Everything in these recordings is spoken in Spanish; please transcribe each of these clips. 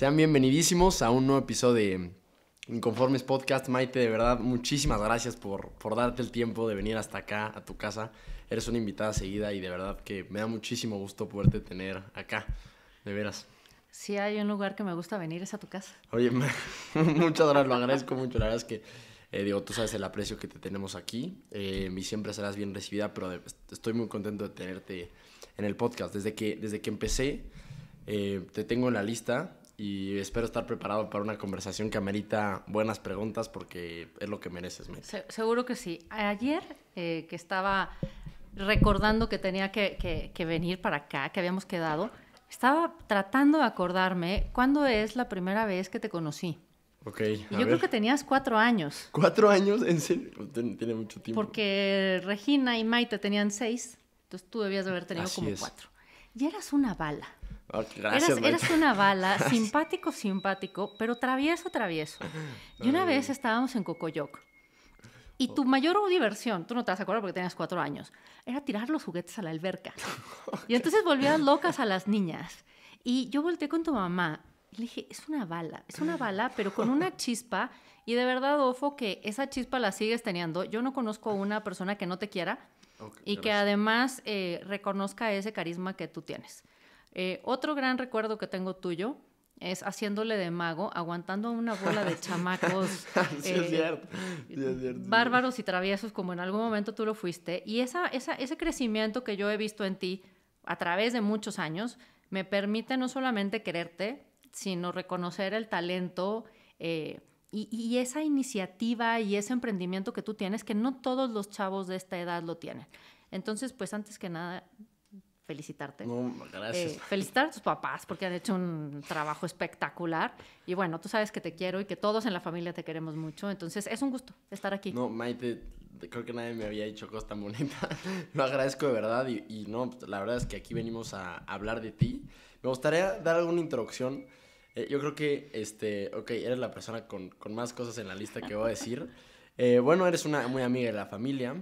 Sean bienvenidísimos a un nuevo episodio de Inconformes Podcast. Maite, de verdad, muchísimas gracias por darte el tiempo de venir hasta acá, a tu casa. Eres una invitada seguida y de verdad que me da muchísimo gusto poderte tener acá, de veras. Si hay un lugar que me gusta venir es a tu casa. Oye, muchas gracias, lo agradezco mucho. La verdad es que, tú sabes el aprecio que te tenemos aquí y siempre serás bien recibida, pero estoy muy contento de tenerte en el podcast. Desde que empecé, te tengo en la lista y espero estar preparado para una conversación que amerita buenas preguntas porque es lo que mereces, Maite. Seguro que sí. Ayer que estaba recordando que tenía que venir para acá, que habíamos quedado, estaba tratando de acordarme cuándo es la primera vez que te conocí. Ok, y yo creo que tenías 4 años. ¿4 años? ¿En serio? Tiene mucho tiempo. Porque Regina y Maite tenían 6, entonces tú debías de haber tenido Así como es. 4. Y eras una bala. Oh, gracias, Eras una bala, simpático, pero travieso. Y una vez estábamos en Cocoyoc. Y tu mayor diversión, tú no te vas a acordar porque tenías 4 años, era tirar los juguetes a la alberca. Y entonces volvías locas a las niñas. Y yo volteé con tu mamá y le dije, es una bala, pero con una chispa. Y de verdad, Ofo, que esa chispa la sigues teniendo. Yo no conozco a una persona que no te quiera y que además reconozca ese carisma que tú tienes. Otro gran recuerdo que tengo tuyo es haciéndole de mago, aguantando a una bola de chamacos sí, es cierto. bárbaros y traviesos, como en algún momento tú lo fuiste. Y ese crecimiento que yo he visto en ti a través de muchos años me permite no solamente quererte, sino reconocer el talento y esa iniciativa y ese emprendimiento que tú tienes, que no todos los chavos de esta edad lo tienen. Entonces, pues antes que nada, felicitarte. No, gracias. Felicitar a tus papás porque han hecho un trabajo espectacular. Y bueno, tú sabes que te quiero y que todos en la familia te queremos mucho. Entonces, es un gusto estar aquí. No, Maite, creo que nadie me había dicho cosas tan bonitas. Lo agradezco de verdad y no, la verdad es que aquí venimos a hablar de ti. Me gustaría dar alguna introducción. Yo creo que, eres la persona con más cosas en la lista que voy a decir. Bueno, eres una muy amiga de la familia.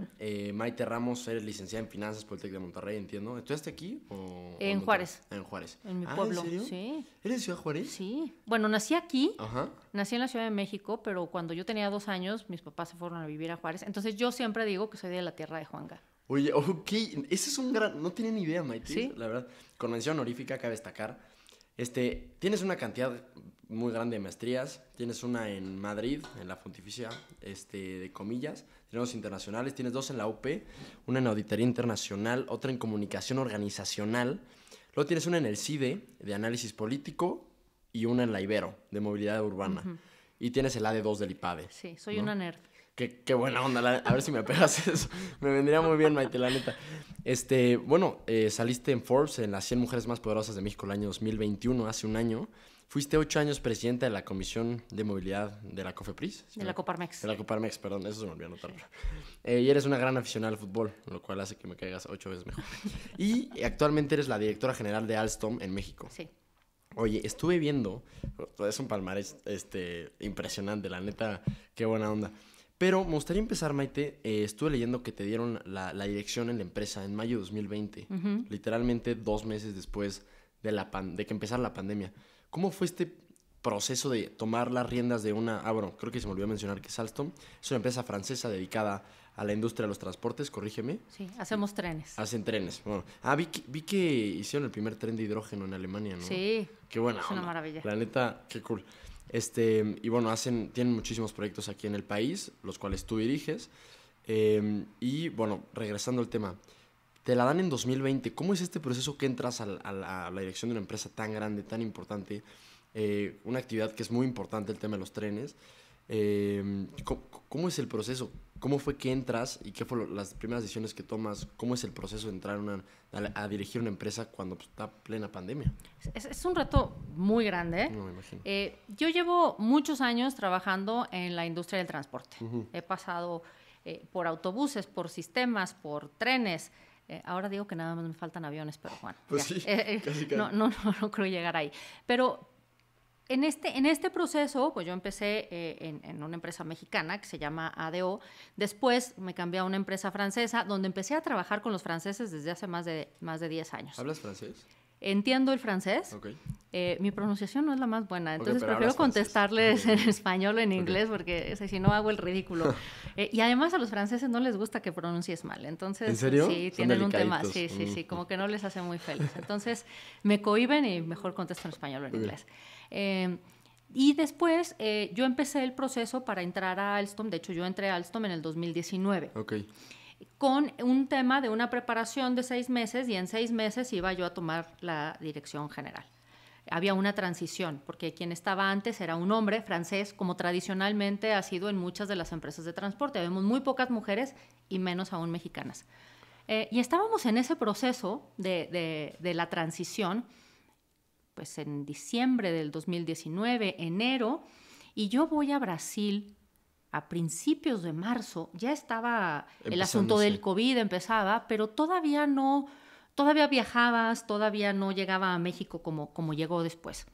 Maite Ramos, eres licenciada en Finanzas por el TEC de Monterrey, entiendo. ¿Estudiaste aquí o en Juárez. En Juárez. En mi pueblo. ¿En serio? Sí. ¿Eres de Ciudad Juárez? Sí. Bueno, nací aquí. Ajá. Nací en la Ciudad de México, pero cuando yo tenía 2 años, mis papás se fueron a vivir a Juárez. Entonces, yo siempre digo que soy de la tierra de Juanga. Oye, ok. Ese es un gran... No tenía ni idea, Maite. Sí. La verdad. Con mención honorífica, cabe destacar. Tienes una cantidad muy grande de maestrías. Tienes una en Madrid, en la Pontificia de Comillas. Tenemos internacionales. Tienes 2 en la UP, una en Auditoría Internacional, otra en Comunicación Organizacional. Luego tienes una en el CIDE, de Análisis Político, y una en la Ibero, de Movilidad Urbana. Uh-huh. Y tienes el AD2 del IPADE. Sí, soy una nerd. Qué buena onda, a ver si me pegas eso. Me vendría muy bien, Maite, la neta. Saliste en Forbes, en las 100 mujeres más poderosas de México el año 2021, hace un año. Fuiste 8 años presidenta de la Comisión de Movilidad de la COFEPRIS. ¿Sí? De la Coparmex. De la Coparmex, perdón, eso se me olvidó anotar. Y eres una gran aficionada al fútbol, lo cual hace que me caigas 8 veces mejor. Y actualmente eres la directora general de Alstom en México. Sí. Oye, estuve viendo, es un palmarés impresionante, la neta, qué buena onda. Pero me gustaría empezar, Maite, estuve leyendo que te dieron la dirección en la empresa en mayo de 2020, uh-huh. Literalmente 2 meses después de que empezara la pandemia. ¿Cómo fue este proceso de tomar las riendas de creo que se me olvidó mencionar que es Alstom, es una empresa francesa dedicada a la industria de los transportes, corrígeme. Sí, hacemos trenes. Hacen trenes, bueno. Vi que hicieron el primer tren de hidrógeno en Alemania, ¿no? Sí. Qué buena onda. Es una maravilla. La neta, qué cool. Y bueno, tienen muchísimos proyectos aquí en el país, los cuales tú diriges. Y bueno, regresando al tema, te la dan en 2020. ¿Cómo es este proceso que entras a la dirección de una empresa tan grande, tan importante? Una actividad que es muy importante, el tema de los trenes. ¿Cómo es el proceso? ¿Cómo fue que entras y qué fueron las primeras decisiones que tomas? ¿Cómo es el proceso de entrar a dirigir una empresa cuando está plena pandemia? Es un reto muy grande. No me imagino. Yo llevo muchos años trabajando en la industria del transporte. Uh-huh. He pasado por autobuses, por sistemas, por trenes. Ahora digo que nada más me faltan aviones, pero bueno. Pues sí, casi. No creo llegar ahí. Pero en este proceso, pues yo empecé en una empresa mexicana que se llama ADO. Después me cambié a una empresa francesa donde empecé a trabajar con los franceses desde hace más de 10 años. ¿Hablas francés? entiendo el francés. Ok. Mi pronunciación no es la más buena, entonces pero prefiero hablas francés. contestarles en español o en inglés porque si no hago el ridículo. Y además a los franceses no les gusta que pronuncies mal, entonces ¿En serio? sí, Son tienen un tema, delicaditos. sí, como que no les hace muy feliz. Entonces me cohíben y mejor contesto en español o en inglés. Y después yo empecé el proceso para entrar a Alstom, de hecho yo entré a Alstom en el 2019. Ok. Con un tema de una preparación de 6 meses y en 6 meses iba yo a tomar la dirección general. Había una transición, porque quien estaba antes era un hombre francés, como tradicionalmente ha sido en muchas de las empresas de transporte. Habemos muy pocas mujeres y menos aún mexicanas. Y estábamos en ese proceso de la transición, pues en diciembre del 2019, enero, y yo voy a Brasil a principios de marzo. Ya estaba el asunto del COVID, empezaba, pero todavía no... Todavía viajabas, todavía no llegaba a México como llegó después.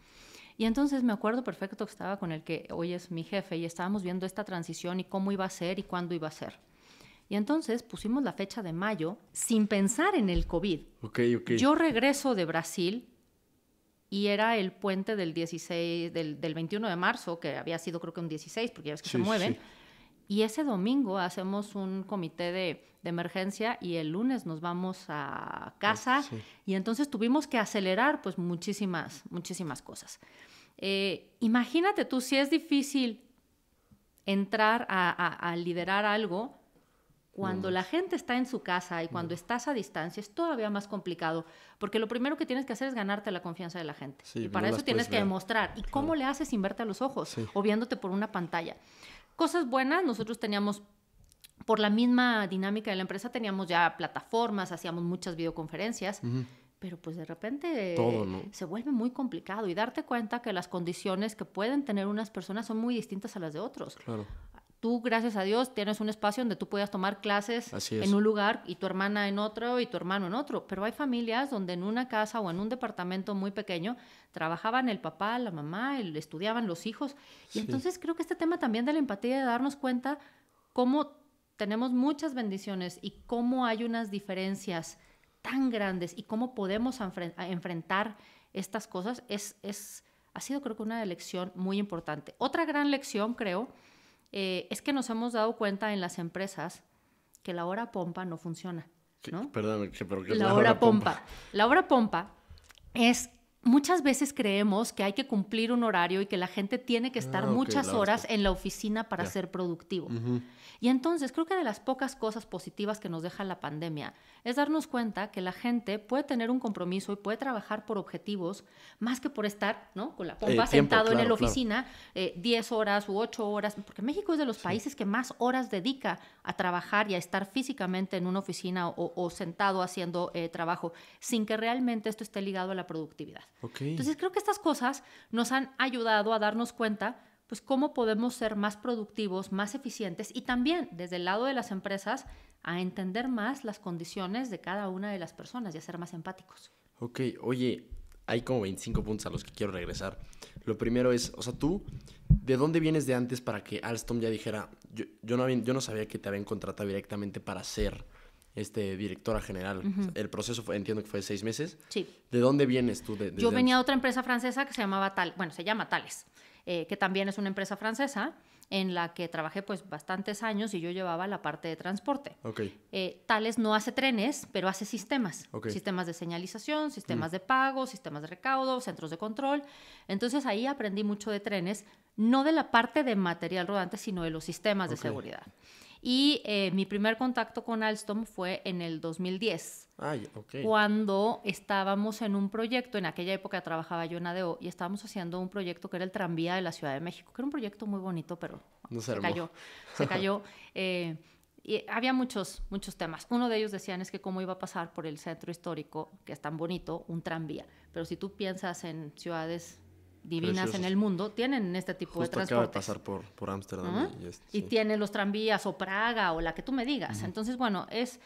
Y entonces me acuerdo perfecto que estaba con el que hoy es mi jefe y estábamos viendo esta transición y cómo iba a ser y cuándo iba a ser. Y entonces pusimos la fecha de mayo sin pensar en el COVID. Okay. Yo regreso de Brasil y era el puente del 21 de marzo, que había sido creo que un 16, porque ya ves que se mueven. Sí. Y ese domingo hacemos un comité de emergencia y el lunes nos vamos a casa. Sí. Y entonces tuvimos que acelerar pues muchísimas cosas. Imagínate tú, si es difícil entrar a liderar algo, cuando la gente está en su casa y cuando estás a distancia es todavía más complicado, porque lo primero que tienes que hacer es ganarte la confianza de la gente. Sí, y para eso tienes que demostrar. ¿Y cómo le haces sin verte a los ojos o viéndote por una pantalla? Cosas buenas, nosotros teníamos, por la misma dinámica de la empresa, teníamos ya plataformas, hacíamos muchas videoconferencias, pero pues de repente todo, ¿no? Se vuelve muy complicado y darte cuenta que las condiciones que pueden tener unas personas son muy distintas a las de otros. Claro. Tú, gracias a Dios, tienes un espacio donde tú puedas tomar clases en un lugar y tu hermana en otro y tu hermano en otro. Pero hay familias donde en una casa o en un departamento muy pequeño trabajaban el papá, la mamá, estudiaban los hijos. Y entonces creo que este tema también de la empatía, de darnos cuenta cómo tenemos muchas bendiciones y cómo hay unas diferencias tan grandes y cómo podemos enfrentar estas cosas, ha sido creo que una lección muy importante. Otra gran lección, creo, es que nos hemos dado cuenta en las empresas que la hora pompa no funciona, ¿no? Perdón, ¿pero qué es la hora pompa? La hora pompa es... Muchas veces creemos que hay que cumplir un horario y que la gente tiene que estar muchas horas en la oficina para ser productivo. Y entonces creo que de las pocas cosas positivas que nos deja la pandemia es darnos cuenta que la gente puede tener un compromiso y puede trabajar por objetivos más que por estar, ¿no?, con la pompa sentado en la oficina 10 horas u 8 horas, porque México es de los países que más horas dedica a trabajar y a estar físicamente en una oficina o sentado haciendo trabajo, sin que realmente esto esté ligado a la productividad. Entonces creo que estas cosas nos han ayudado a darnos cuenta pues cómo podemos ser más productivos, más eficientes y también desde el lado de las empresas a entender más las condiciones de cada una de las personas y a ser más empáticos. Ok, oye, hay como 25 puntos a los que quiero regresar. Lo primero es, o sea, tú, ¿de dónde vienes de antes para que Alstom ya dijera, yo no sabía que te habían contratado directamente para ser directora general? O sea, el proceso entiendo que fue de 6 meses. Sí. ¿De dónde vienes tú? Yo venía de otra empresa francesa que se llama Thales, que también es una empresa francesa en la que trabajé pues bastantes años y yo llevaba la parte de transporte. Thales no hace trenes, pero hace sistemas. Sistemas de señalización, sistemas de pago, sistemas de recaudo, centros de control. Entonces ahí aprendí mucho de trenes, no de la parte de material rodante, sino de los sistemas de seguridad. Y mi primer contacto con Alstom fue en el 2010, cuando estábamos en un proyecto, en aquella época trabajaba yo en ADO, y estábamos haciendo un proyecto que era el tranvía de la Ciudad de México, que era un proyecto muy bonito, pero se cayó. Y había muchos temas. Uno de ellos decían es que cómo iba a pasar por el centro histórico, que es tan bonito, un tranvía. Pero si tú piensas en ciudades divinas en el mundo, tienen este tipo de transportes. Acaba de pasar por Ámsterdam. Y tienen los tranvías o Praga o la que tú me digas. Entonces, bueno, es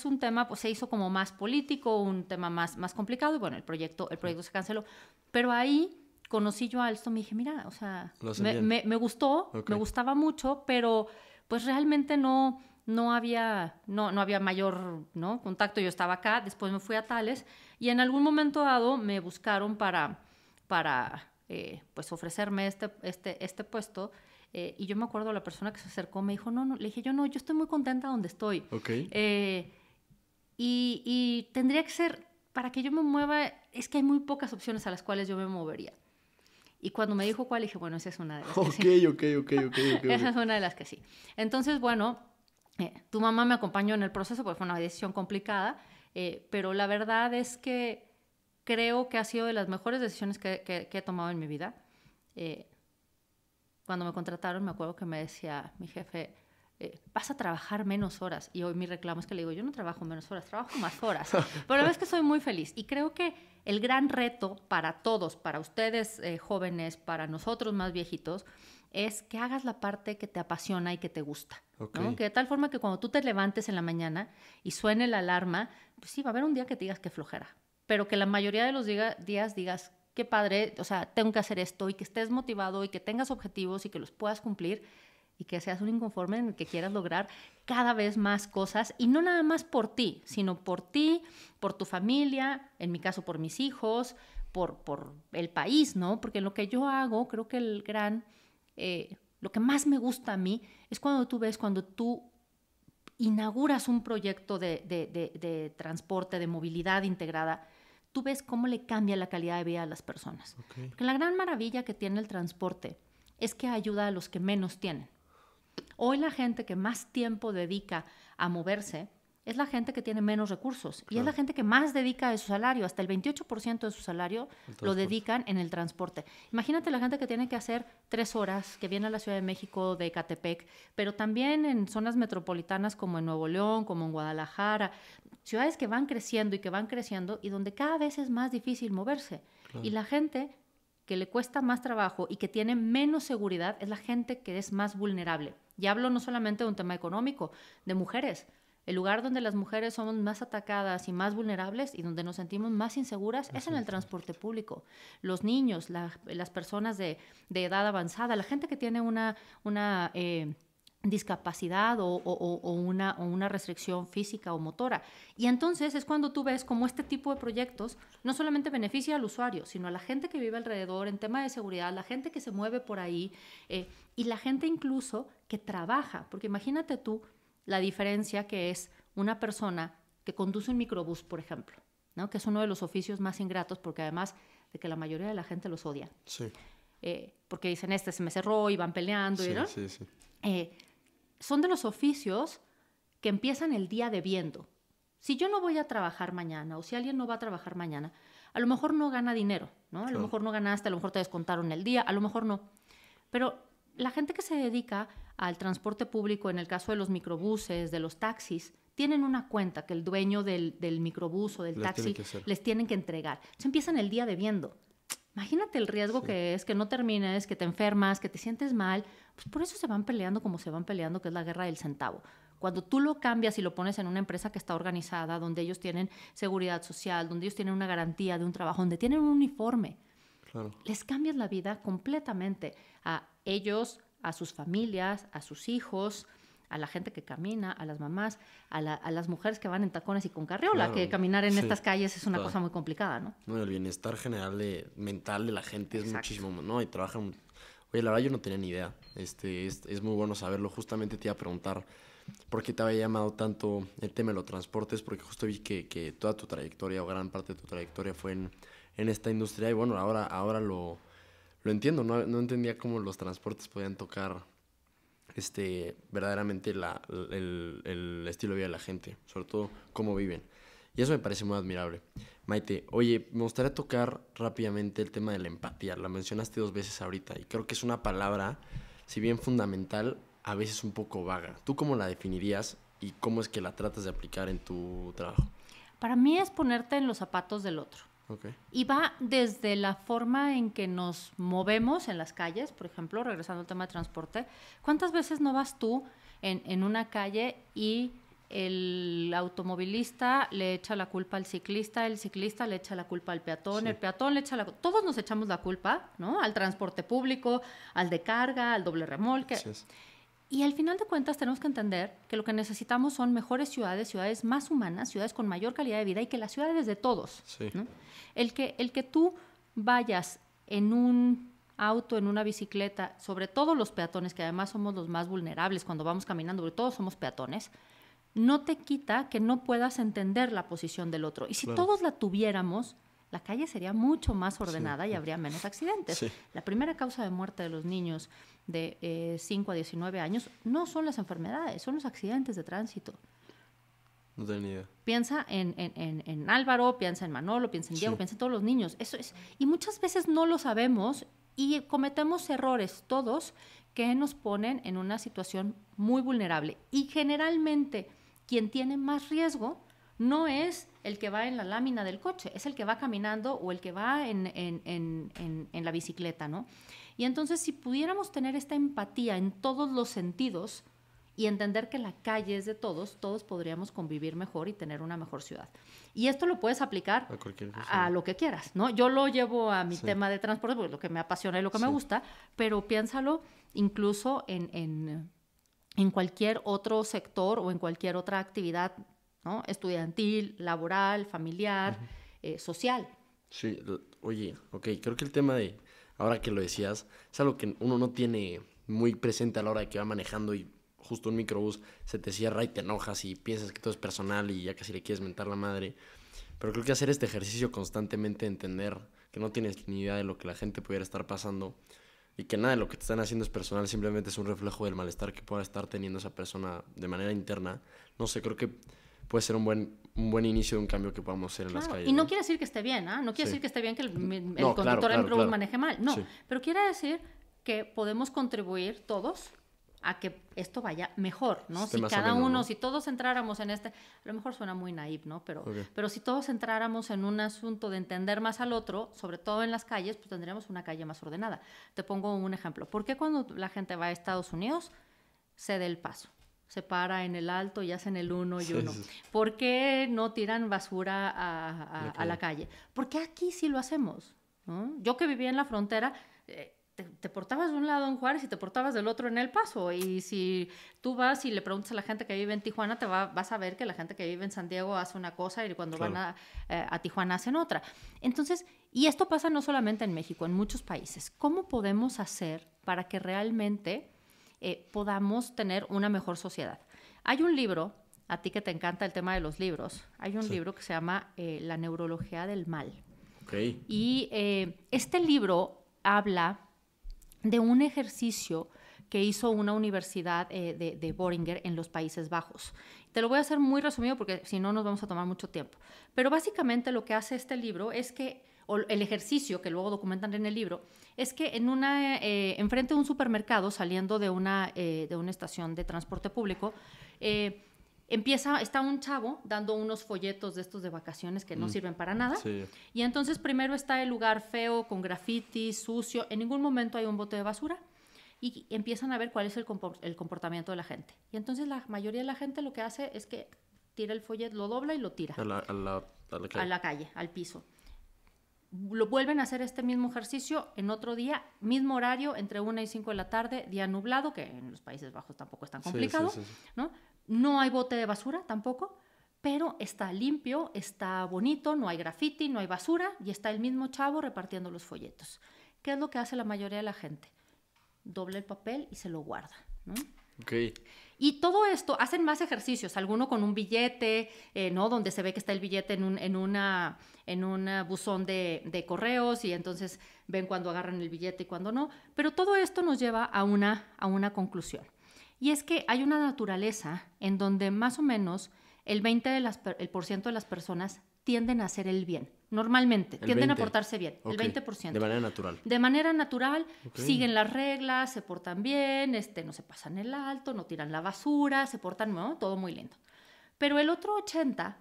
un tema, pues se hizo como más político, un tema más complicado y bueno, el proyecto se canceló. Pero ahí conocí yo a Alstom y dije, mira, o sea, me gustó, me gustaba mucho, pero pues realmente no no había mayor, ¿no?, contacto. Yo estaba acá, después me fui a Thales y en algún momento dado me buscaron para pues ofrecerme este puesto. Y yo me acuerdo, la persona que se acercó me dijo, no, le dije yo, no, yo estoy muy contenta donde estoy. Okay. Y tendría que ser, para que yo me mueva, es que hay muy pocas opciones a las cuales yo me movería. Y cuando me dijo cuál, dije, bueno, esa es una de las que sí. Ok. Esa es una de las que sí. Entonces, bueno, tu mamá me acompañó en el proceso porque fue una decisión complicada, pero la verdad es que creo que ha sido de las mejores decisiones que he tomado en mi vida. Cuando me contrataron, me acuerdo que me decía mi jefe, vas a trabajar menos horas. Y hoy mi reclamo es que le digo, yo no trabajo menos horas, trabajo más horas. Pero la verdad es que soy muy feliz. Y creo que el gran reto para todos, para ustedes jóvenes, para nosotros más viejitos, es que hagas la parte que te apasiona y que te gusta. Okay. ¿No? Que de tal forma que cuando tú te levantes en la mañana y suene la alarma, pues sí, va a haber un día que te digas qué flojera. Pero que la mayoría de los días digas, qué padre, o sea, tengo que hacer esto, y que estés motivado y que tengas objetivos y que los puedas cumplir y que seas un inconforme en el que quieras lograr cada vez más cosas, y no nada más por ti, sino por ti, por tu familia, en mi caso por mis hijos, por el país, ¿no? Porque lo que yo hago, creo que lo que más me gusta a mí es cuando tú inauguras un proyecto de transporte, de movilidad integrada, tú ves cómo le cambia la calidad de vida a las personas. Okay. Porque la gran maravilla que tiene el transporte es que ayuda a los que menos tienen. Hoy la gente que más tiempo dedica a moverse es la gente que tiene menos recursos. Claro. Y es la gente que más dedica de su salario. Hasta el 28% de su salario lo dedican en el transporte. Imagínate la gente que tiene que hacer 3 horas, que viene a la Ciudad de México, de Ecatepec, pero también en zonas metropolitanas como en Nuevo León, como en Guadalajara, ciudades que van creciendo y donde cada vez es más difícil moverse. Claro. Y la gente que le cuesta más trabajo y que tiene menos seguridad es la gente que es más vulnerable. Y hablo no solamente de un tema económico, de mujeres. El lugar donde las mujeres somos más atacadas y más vulnerables y donde nos sentimos más inseguras es en el transporte público. Los niños, las personas de edad avanzada, la gente que tiene una discapacidad o una restricción física o motora. Y entonces es cuando tú ves cómo este tipo de proyectos no solamente beneficia al usuario, sino a la gente que vive alrededor en tema de seguridad, la gente que se mueve por ahí y la gente incluso que trabaja. Porque imagínate tú la diferencia que es una persona que conduce un microbús, por ejemplo, ¿no? Que es uno de los oficios más ingratos porque además de que la mayoría de la gente los odia. Sí. Porque dicen, se me cerró y van peleando. Sí, ¿no? Sí. Son de los oficios que empiezan el día debiendo. Si yo no voy a trabajar mañana o si alguien no va a trabajar mañana, a lo mejor no gana dinero, ¿no? A lo mejor no ganaste, a lo mejor te descontaron el día, a lo mejor no. Pero la gente que se dedica al transporte público, en el caso de los microbuses, de los taxis, tienen una cuenta que el dueño del microbús o del taxi les tienen que entregar. Entonces empiezan el día debiendo. Imagínate el riesgo que es, que no termines, que te enfermas, que te sientes mal. Pues por eso se van peleando como se van peleando, que es la guerra del centavo. Cuando tú lo cambias y lo pones en una empresa que está organizada, donde ellos tienen seguridad social, donde ellos tienen una garantía de un trabajo, donde tienen un uniforme, claro, les cambias la vida completamente a ellos, a sus familias, a sus hijos, a la gente que camina, a las mamás, a las mujeres que van en tacones y con carriola, claro, que caminar en estas calles es una cosa muy complicada, ¿no? No, el bienestar general mental de la gente es muchísimo, ¿no? Y trabajan... Oye, la verdad yo no tenía ni idea. Es muy bueno saberlo. Justamente te iba a preguntar por qué te había llamado tanto el tema de los transportes, porque justo vi que toda tu trayectoria o gran parte de tu trayectoria fue en esta industria. Y bueno, ahora lo entiendo. No entendía cómo los transportes podían tocar verdaderamente el estilo de vida de la gente, sobre todo cómo viven. Y eso me parece muy admirable. Maite, oye, me gustaría tocar rápidamente el tema de la empatía. La mencionaste 2 veces ahorita y creo que es una palabra, si bien fundamental, a veces un poco vaga. ¿Tú cómo la definirías y cómo es que la tratas de aplicar en tu trabajo? Para mí es ponerte en los zapatos del otro. Okay. Y va desde la forma en que nos movemos en las calles, por ejemplo, regresando al tema de transporte. ¿Cuántas veces no vas tú en una calle y el automovilista le echa la culpa al ciclista, el ciclista le echa la culpa al peatón, el peatón le echa la culpa? Todos nos echamos la culpa, ¿no? Al transporte público, al de carga, al doble remolque. Y al final de cuentas tenemos que entender que lo que necesitamos son mejores ciudades, ciudades más humanas, ciudades con mayor calidad de vida y que las ciudades de todos. Sí. ¿No? El que tú vayas en un auto, en una bicicleta, sobre todo los peatones, que además somos los más vulnerables cuando vamos caminando, porque todos somos peatones, no te quita que no puedas entender la posición del otro. Y si todos la tuviéramos, la calle sería mucho más ordenada y habría menos accidentes. Sí. La primera causa de muerte de los niños de 5 a 19 años no son las enfermedades, son los accidentes de tránsito. No tengo ni idea. Piensa en Álvaro, piensa en Manolo, piensa en Diego, piensa en todos los niños. Eso es. Y muchas veces no lo sabemos y cometemos errores todos que nos ponen en una situación muy vulnerable. Y generalmente quien tiene más riesgo no es el que va en la lámina del coche, es el que va caminando o el que va en la bicicleta, ¿no? Y entonces, si pudiéramos tener esta empatía en todos los sentidos y entender que la calle es de todos, todos podríamos convivir mejor y tener una mejor ciudad. Y esto lo puedes aplicar a lo que quieras, ¿no? Yo lo llevo a mi tema de transporte, porque es lo que me apasiona y lo que me gusta, pero piénsalo incluso en cualquier otro sector o en cualquier otra actividad, ¿no? Estudiantil, laboral, familiar, social. Sí, oye, ok, creo que el tema de, ahora que lo decías, es algo que uno no tiene muy presente a la hora de que va manejando y justo un microbús se te cierra y te enojas y piensas que todo es personal y ya casi le quieres mentar la madre. Pero creo que hacer este ejercicio constantemente, entender que no tienes ni idea de lo que la gente pudiera estar pasando y que nada de lo que te están haciendo es personal, simplemente es un reflejo del malestar que pueda estar teniendo esa persona de manera interna. No sé, creo que puede ser un buen inicio de un cambio que podamos hacer en las calles. Y no quiere decir que esté bien, ¿ah? No quiere decir que esté bien que el conductor del microbús maneje mal. No, pero quiere decir que podemos contribuir todos a que esto vaya mejor, ¿no? Si cada uno, ¿no? Si todos entráramos en a lo mejor suena muy naif, ¿no? Pero si todos entráramos en un asunto de entender más al otro, sobre todo en las calles, pues tendríamos una calle más ordenada. Te pongo un ejemplo. ¿Por qué cuando la gente va a Estados Unidos cede el paso? Se para en el alto y hacen el uno y uno. ¿Por qué no tiran basura a la calle? Porque aquí sí lo hacemos, ¿no? Yo que vivía en la frontera, te portabas de un lado en Juárez y te portabas del otro en El Paso. Y si tú vas y le preguntas a la gente que vive en Tijuana, vas a ver que la gente que vive en San Diego hace una cosa y cuando van a Tijuana hacen otra. Entonces, y esto pasa no solamente en México, en muchos países. ¿Cómo podemos hacer para que realmente podamos tener una mejor sociedad? Hay un libro, a ti que te encanta el tema de los libros, hay un libro que se llama La neurología del mal. Okay. Y este libro habla de un ejercicio que hizo una universidad de Boehringer en los Países Bajos. Te lo voy a hacer muy resumido porque si no nos vamos a tomar mucho tiempo. Pero básicamente lo que hace este libro es que, o el ejercicio que luego documentan en el libro, es que enfrente de un supermercado, saliendo de una estación de transporte público, está un chavo dando unos folletos de estos de vacaciones que no sirven para nada. Sí. Y entonces primero está el lugar feo, con graffiti, sucio. En ningún momento hay un bote de basura. Y empiezan a ver cuál es el comportamiento de la gente. Y entonces la mayoría de la gente lo que hace es que tira el folleto, lo dobla y lo tira. A la calle, al piso. Lo vuelven a hacer este mismo ejercicio en otro día, mismo horario, entre 1 y 5 de la tarde, día nublado, que en los Países Bajos tampoco es tan complicado, sí. ¿No? No hay bote de basura tampoco, pero está limpio, está bonito, no hay graffiti, no hay basura y está el mismo chavo repartiendo los folletos. ¿Qué es lo que hace la mayoría de la gente? Dobla el papel y se lo guarda, ¿no? Okay. Y todo esto, hacen más ejercicios, alguno con un billete, ¿no? Donde se ve que está el billete en un buzón de correos y entonces ven cuando agarran el billete y cuando no. Pero todo esto nos lleva a una conclusión. Y es que hay una naturaleza en donde más o menos el 20% de las personas tienden a hacer el bien. Normalmente, tienden a portarse bien, okay. El 20%. De manera natural. De manera natural, okay. Siguen las reglas, se portan bien, no se pasan el alto, no tiran la basura, se portan, ¿no? Todo muy lindo. Pero el otro 80%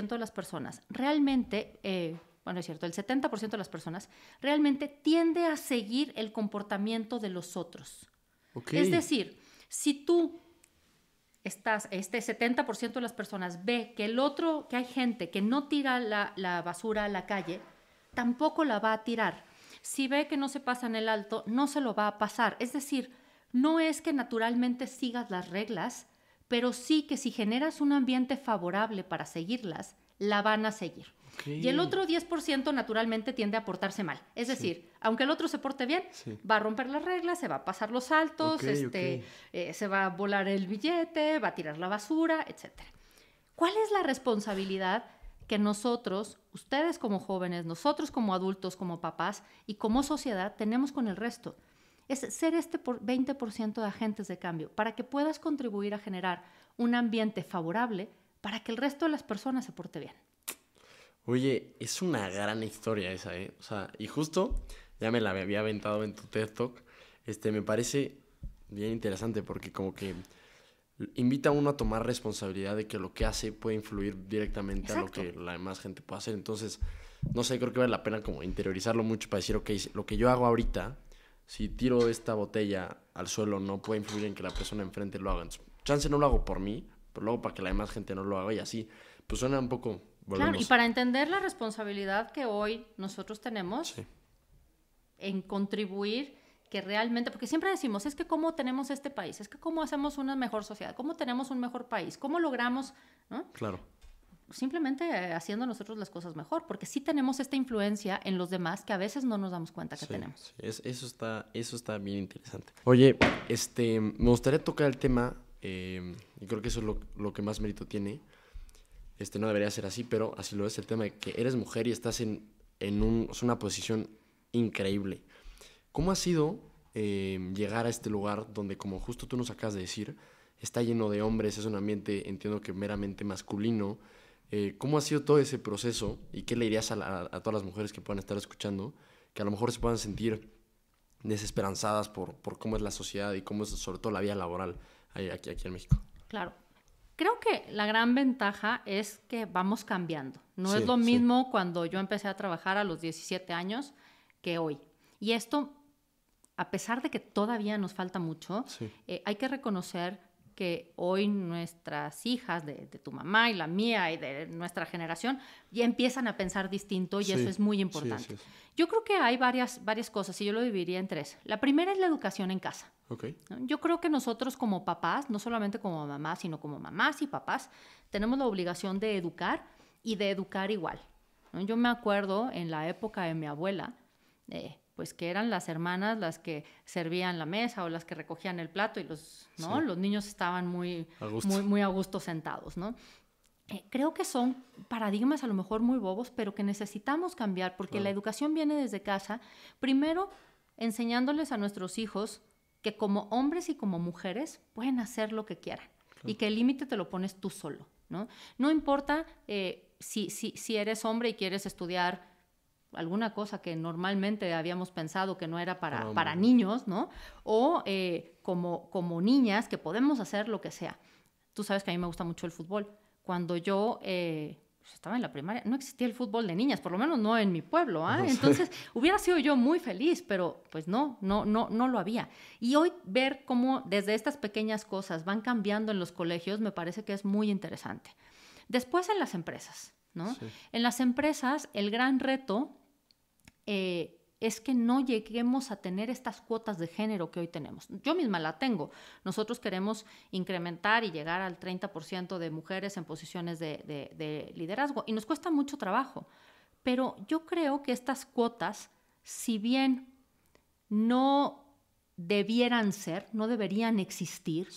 de las personas realmente, es cierto, el 70% de las personas realmente tiende a seguir el comportamiento de los otros. Okay. Es decir, si tú este 70% de las personas ve que que hay gente que no tira la basura a la calle, tampoco la va a tirar. Si ve que no se pasa en el alto, no se lo va a pasar. Es decir, no es que naturalmente sigas las reglas, pero sí que si generas un ambiente favorable para seguirlas, la van a seguir. Okay. Y el otro 10% naturalmente tiende a portarse mal. Es decir, aunque el otro se porte bien, va a romper las reglas, se va a pasar los saltos, se va a volar el billete, va a tirar la basura, etc. ¿Cuál es la responsabilidad que nosotros, ustedes como jóvenes, nosotros como adultos, como papás y como sociedad tenemos con el resto? Es ser 20% de agentes de cambio para que puedas contribuir a generar un ambiente favorable para que el resto de las personas se porte bien. Oye, es una gran historia esa, ¿eh? O sea, y justo ya me la había aventado en tu TED Talk. Me parece bien interesante porque como que invita a uno a tomar responsabilidad de que lo que hace puede influir directamente a lo que la demás gente puede hacer. Entonces, no sé, creo que vale la pena como interiorizarlo mucho para decir, ok, lo que yo hago ahorita, si tiro esta botella al suelo, no puede influir en que la persona enfrente lo haga. Entonces, chance no lo hago por mí, pero luego para que la demás gente no lo haga y así. Pues suena un poco... Volvemos. Claro, y para entender la responsabilidad que hoy nosotros tenemos en contribuir que realmente, porque siempre decimos, es que cómo tenemos este país, es que cómo hacemos una mejor sociedad, cómo tenemos un mejor país, cómo logramos, ¿no? Claro. Simplemente haciendo nosotros las cosas mejor, porque sí tenemos esta influencia en los demás que a veces no nos damos cuenta que tenemos. Sí. Eso está bien interesante. Oye, me gustaría tocar el tema, y creo que eso es lo que más mérito tiene. No debería ser así, pero así lo es, el tema de que eres mujer y estás en una posición increíble. ¿Cómo ha sido llegar a este lugar donde, como justo tú nos acabas de decir, está lleno de hombres, es un ambiente, entiendo que meramente masculino? ¿Cómo ha sido todo ese proceso y qué le dirías a todas las mujeres que puedan estar escuchando, que a lo mejor se puedan sentir desesperanzadas por cómo es la sociedad y cómo es sobre todo la vida laboral aquí en México? Claro. Creo que la gran ventaja es que vamos cambiando. No es lo mismo cuando yo empecé a trabajar a los 17 años que hoy. Y esto, a pesar de que todavía nos falta mucho, hay que reconocer que hoy nuestras hijas, de tu mamá y la mía y de nuestra generación, ya empiezan a pensar distinto y eso es muy importante. Sí. Yo creo que hay varias cosas y yo lo dividiría en 3. La primera es la educación en casa. ¿No? Yo creo que nosotros como papás, no solamente como mamás, sino como mamás y papás, tenemos la obligación de educar y de educar igual, ¿no? Yo me acuerdo en la época de mi abuela, pues que eran las hermanas las que servían la mesa o las que recogían el plato y los niños estaban muy a gusto sentados, ¿no? Creo que son paradigmas a lo mejor muy bobos, pero que necesitamos cambiar porque la educación viene desde casa, primero enseñándoles a nuestros hijos que como hombres y como mujeres pueden hacer lo que quieran y que el límite te lo pones tú solo, ¿no? No importa si eres hombre y quieres estudiar alguna cosa que normalmente habíamos pensado que no era para niños, ¿no? O como niñas que podemos hacer lo que sea. Tú sabes que a mí me gusta mucho el fútbol. Cuando yo estaba en la primaria, no existía el fútbol de niñas, por lo menos no en mi pueblo, ¿eh? Entonces hubiera sido yo muy feliz, pero pues no lo había. Y hoy ver cómo desde estas pequeñas cosas van cambiando en los colegios me parece que es muy interesante. Después en las empresas, ¿no? Sí. En las empresas el gran reto es que no lleguemos a tener estas cuotas de género que hoy tenemos. Yo misma la tengo. Nosotros queremos incrementar y llegar al 30% de mujeres en posiciones de liderazgo y nos cuesta mucho trabajo. Pero yo creo que estas cuotas, si bien no debieran ser, no deberían existir,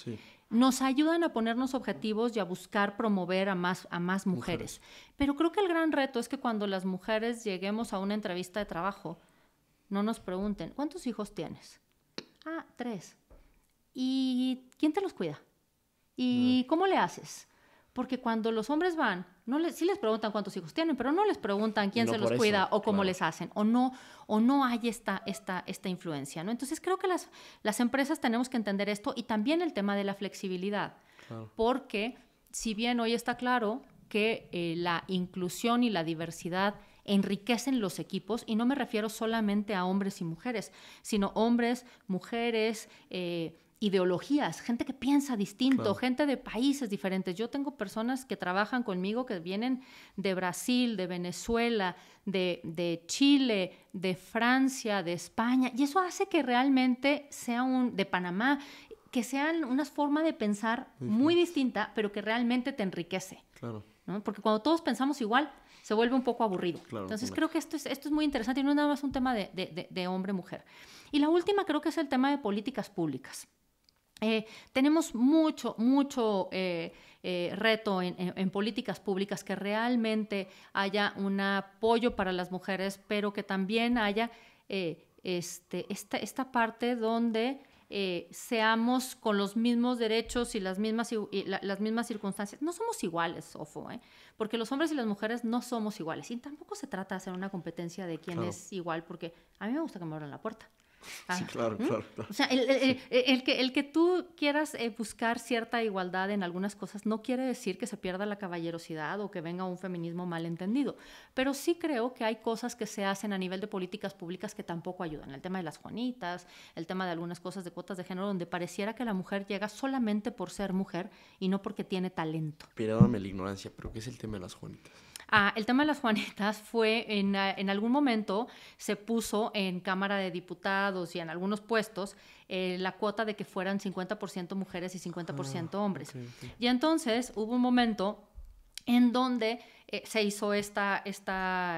nos ayudan a ponernos objetivos y a buscar promover a más mujeres. Pero creo que el gran reto es que cuando las mujeres lleguemos a una entrevista de trabajo, no nos pregunten, ¿cuántos hijos tienes? 3. ¿Y quién te los cuida? ¿Y cómo le haces? Porque cuando los hombres van, sí les preguntan cuántos hijos tienen, pero no les preguntan quién se los cuida o cómo les hacen, o no hay esta influencia, ¿no? Entonces creo que las empresas tenemos que entender esto y también el tema de la flexibilidad, porque si bien hoy está claro que la inclusión y la diversidad enriquecen los equipos, y no me refiero solamente a hombres y mujeres, sino hombres, mujeres, ideologías, gente que piensa distinto, Claro. gente de países diferentes. Yo tengo personas que trabajan conmigo que vienen de Brasil, de Venezuela, de Chile, de Francia, de España, y eso hace que realmente sea de Panamá, que sean una forma de pensar muy distinta, pero que realmente te enriquece. Claro. ¿No? Porque cuando todos pensamos igual, se vuelve un poco aburrido. Claro, Entonces claro. creo que esto es muy interesante y no es nada más un tema de hombre-mujer. Y la última creo que es el tema de políticas públicas. Tenemos mucho reto en políticas públicas, que realmente haya un apoyo para las mujeres, pero que también haya esta parte donde seamos con los mismos derechos y las mismas circunstancias. No somos iguales, Ofo, porque los hombres y las mujeres no somos iguales. Y tampoco se trata de hacer una competencia de quién es igual, porque a mí me gusta que me abran la puerta. Sí, claro. O sea, el que tú quieras buscar cierta igualdad en algunas cosas no quiere decir que se pierda la caballerosidad o que venga un feminismo malentendido. Pero sí creo que hay cosas que se hacen a nivel de políticas públicas que tampoco ayudan. El tema de las Juanitas, el tema de algunas cosas de cuotas de género, donde pareciera que la mujer llega solamente por ser mujer y no porque tiene talento. Perdóname la ignorancia, pero ¿qué es el tema de las Juanitas? El tema de las Juanitas fue en algún momento se puso en Cámara de Diputados y en algunos puestos la cuota de que fueran 50% mujeres y 50% hombres. Okay. Y entonces hubo un momento en donde se hizo esta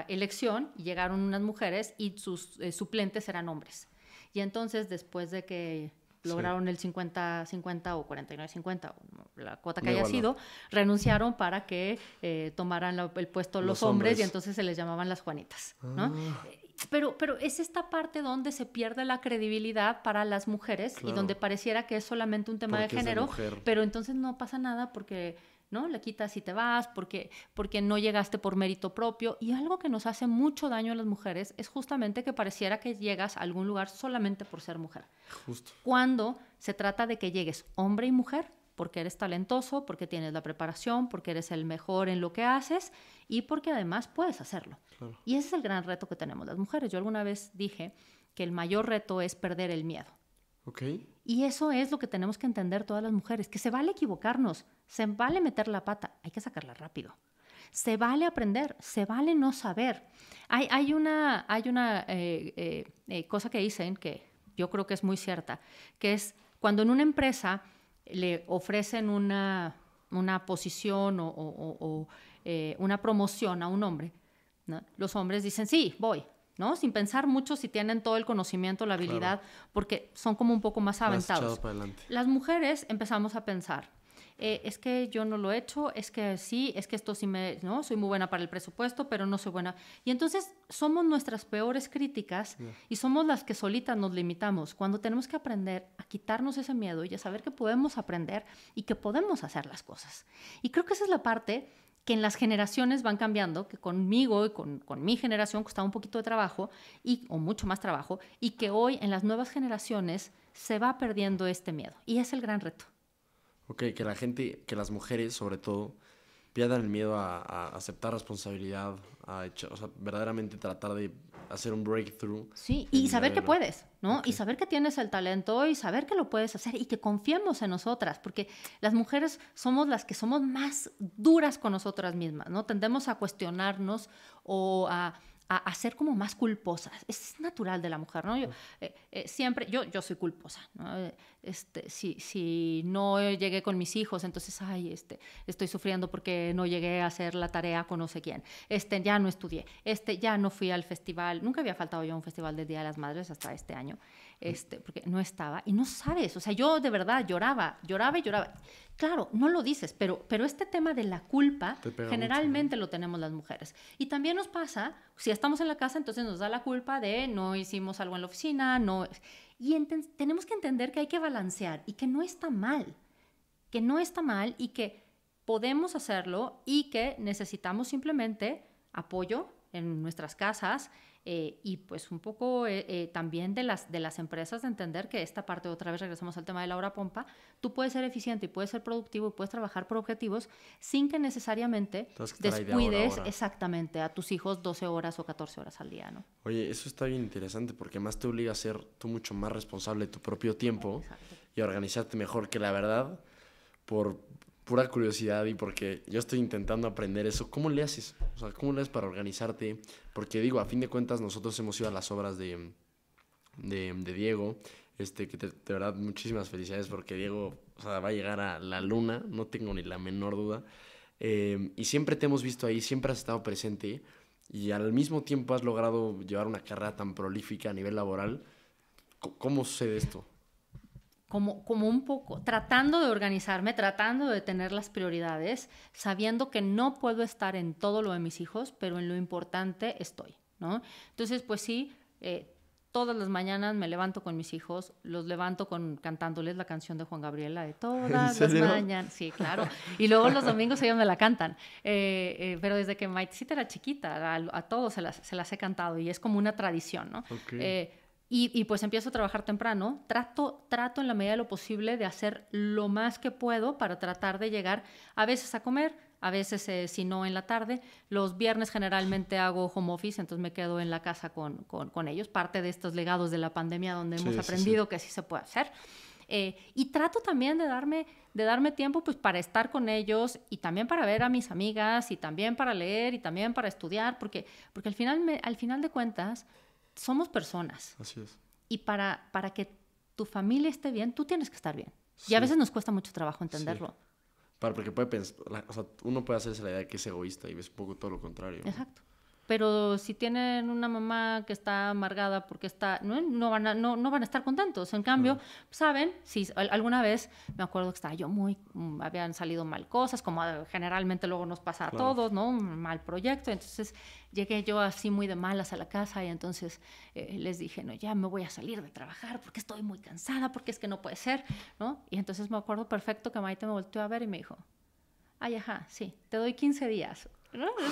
elección y llegaron unas mujeres y sus suplentes eran hombres. Y entonces, después de que lograron el 50-50 o 49-50, la cuota que haya sido, renunciaron para que tomaran el puesto los hombres, y entonces se les llamaban las Juanitas, ¿no? Pero es esta parte donde se pierde la credibilidad para las mujeres, y donde pareciera que es solamente un tema de género, pero entonces no pasa nada porque, ¿no?, le quitas y te vas, porque no llegaste por mérito propio. Y algo que nos hace mucho daño a las mujeres es justamente que pareciera que llegas a algún lugar solamente por ser mujer. Justo. Cuando se trata de que llegues hombre y mujer, porque eres talentoso, porque tienes la preparación, porque eres el mejor en lo que haces y porque además puedes hacerlo. Claro. Y ese es el gran reto que tenemos las mujeres. Yo alguna vez dije que el mayor reto es perder el miedo. Okay. Y eso es lo que tenemos que entender todas las mujeres, que se vale equivocarnos, se vale meter la pata, hay que sacarla rápido. Se vale aprender, se vale no saber. Hay una cosa que dicen que yo creo que es muy cierta, que es cuando en una empresa le ofrecen una posición o una promoción a un hombre, ¿no? Los hombres dicen, sí, voy, ¿no? Sin pensar mucho si tienen todo el conocimiento, la habilidad, porque son como un poco más aventados. Las mujeres empezamos a pensar, es que yo no lo he hecho, es que sí, es que esto sí ¿no? Soy muy buena para el presupuesto, pero no soy buena. Y entonces somos nuestras peores críticas y somos las que solitas nos limitamos, cuando tenemos que aprender a quitarnos ese miedo y a saber que podemos aprender y que podemos hacer las cosas. Y creo que esa es la parte que en las generaciones van cambiando, que conmigo y con mi generación costaba un poquito de trabajo, o mucho más trabajo, y que hoy en las nuevas generaciones se va perdiendo este miedo. Y es el gran reto. Ok, que la gente, que las mujeres sobre todo, pierdan el miedo a aceptar responsabilidad, o sea, verdaderamente tratar de hacer un breakthrough. Sí, y saber que puedes, ¿no? Okay. Y saber que tienes el talento y saber que lo puedes hacer y que confiemos en nosotras, porque las mujeres somos las que somos más duras con nosotras mismas, ¿no? Tendemos a cuestionarnos o a ser como más culposas. Es natural de la mujer, ¿no? Yo soy culposa, ¿no? Si no llegué con mis hijos, entonces, estoy sufriendo porque no llegué a hacer la tarea con no sé quién. Ya no estudié. Ya no fui al festival. Nunca había faltado yo a un festival del Día de las Madres hasta este año, porque no estaba. Y no sabes, o sea, yo de verdad lloraba. Claro, no lo dices, pero este tema de la culpa generalmente lo tenemos las mujeres. Y también nos pasa, si estamos en la casa, entonces nos da la culpa de no hicimos algo en la oficina, no. Y tenemos que entender que hay que balancear y que no está mal, y que podemos hacerlo y que necesitamos simplemente apoyo en nuestras casas, y pues un poco también de las empresas, de entender que esta parte, otra vez regresamos al tema de la hora pompa, tú puedes ser eficiente y puedes ser productivo y puedes trabajar por objetivos sin que necesariamente descuides exactamente a tus hijos 12 horas o 14 horas al día, ¿no? Oye, eso está bien interesante porque más te obliga a ser tú mucho más responsable de tu propio tiempo. Exacto. y a organizarte mejor, que la verdad, por pura curiosidad y porque yo estoy intentando aprender eso, ¿cómo le haces? O sea, ¿cómo le haces para organizarte? Porque digo, a fin de cuentas nosotros hemos ido a las obras de Diego, de verdad muchísimas felicidades porque Diego, o sea, va a llegar a la luna, no tengo ni la menor duda. Y siempre te hemos visto ahí, siempre has estado presente y al mismo tiempo has logrado llevar una carrera tan prolífica a nivel laboral. ¿Cómo sucede esto? Como un poco, tratando de organizarme, tratando de tener las prioridades, sabiendo que no puedo estar en todo lo de mis hijos, pero en lo importante estoy, ¿no? Entonces, pues sí, todas las mañanas me levanto con mis hijos, los levanto cantándoles la canción de Juan Gabriel, la de todas las mañanas. Sí, claro. Y luego los domingos ellos me la cantan. Pero desde que Maitecita era chiquita, a todos se las he cantado y es como una tradición, ¿no? Okay. Y pues empiezo a trabajar temprano, trato en la medida de lo posible de hacer lo más que puedo para tratar de llegar a veces a comer, a veces si no en la tarde. Los viernes generalmente hago home office, entonces me quedo en la casa con ellos, parte de estos legados de la pandemia donde hemos aprendido que sí se puede hacer. Y trato también de darme tiempo pues, para estar con ellos y también para ver a mis amigas y también para leer y también para estudiar, porque al final de cuentas somos personas. Así es. Y para que tu familia esté bien, tú tienes que estar bien. Sí. Y a veces nos cuesta mucho trabajo entenderlo. Sí. Porque puede pensar, o sea, uno puede hacerse la idea de que es egoísta y ves un poco todo lo contrario, ¿no? Exacto. Pero si tienen una mamá que está amargada porque no van a estar contentos. En cambio, saben, si alguna vez me acuerdo que estaba yo habían salido mal cosas, como generalmente luego nos pasa a todos, ¿no? Un mal proyecto. Entonces llegué yo así muy de malas a la casa y entonces les dije, no, ya me voy a salir de trabajar porque estoy muy cansada, porque es que no puede ser, ¿no? Y entonces me acuerdo perfecto que Maite me volteó a ver y me dijo, ay, ajá, sí, te doy 15 días. ¿No? O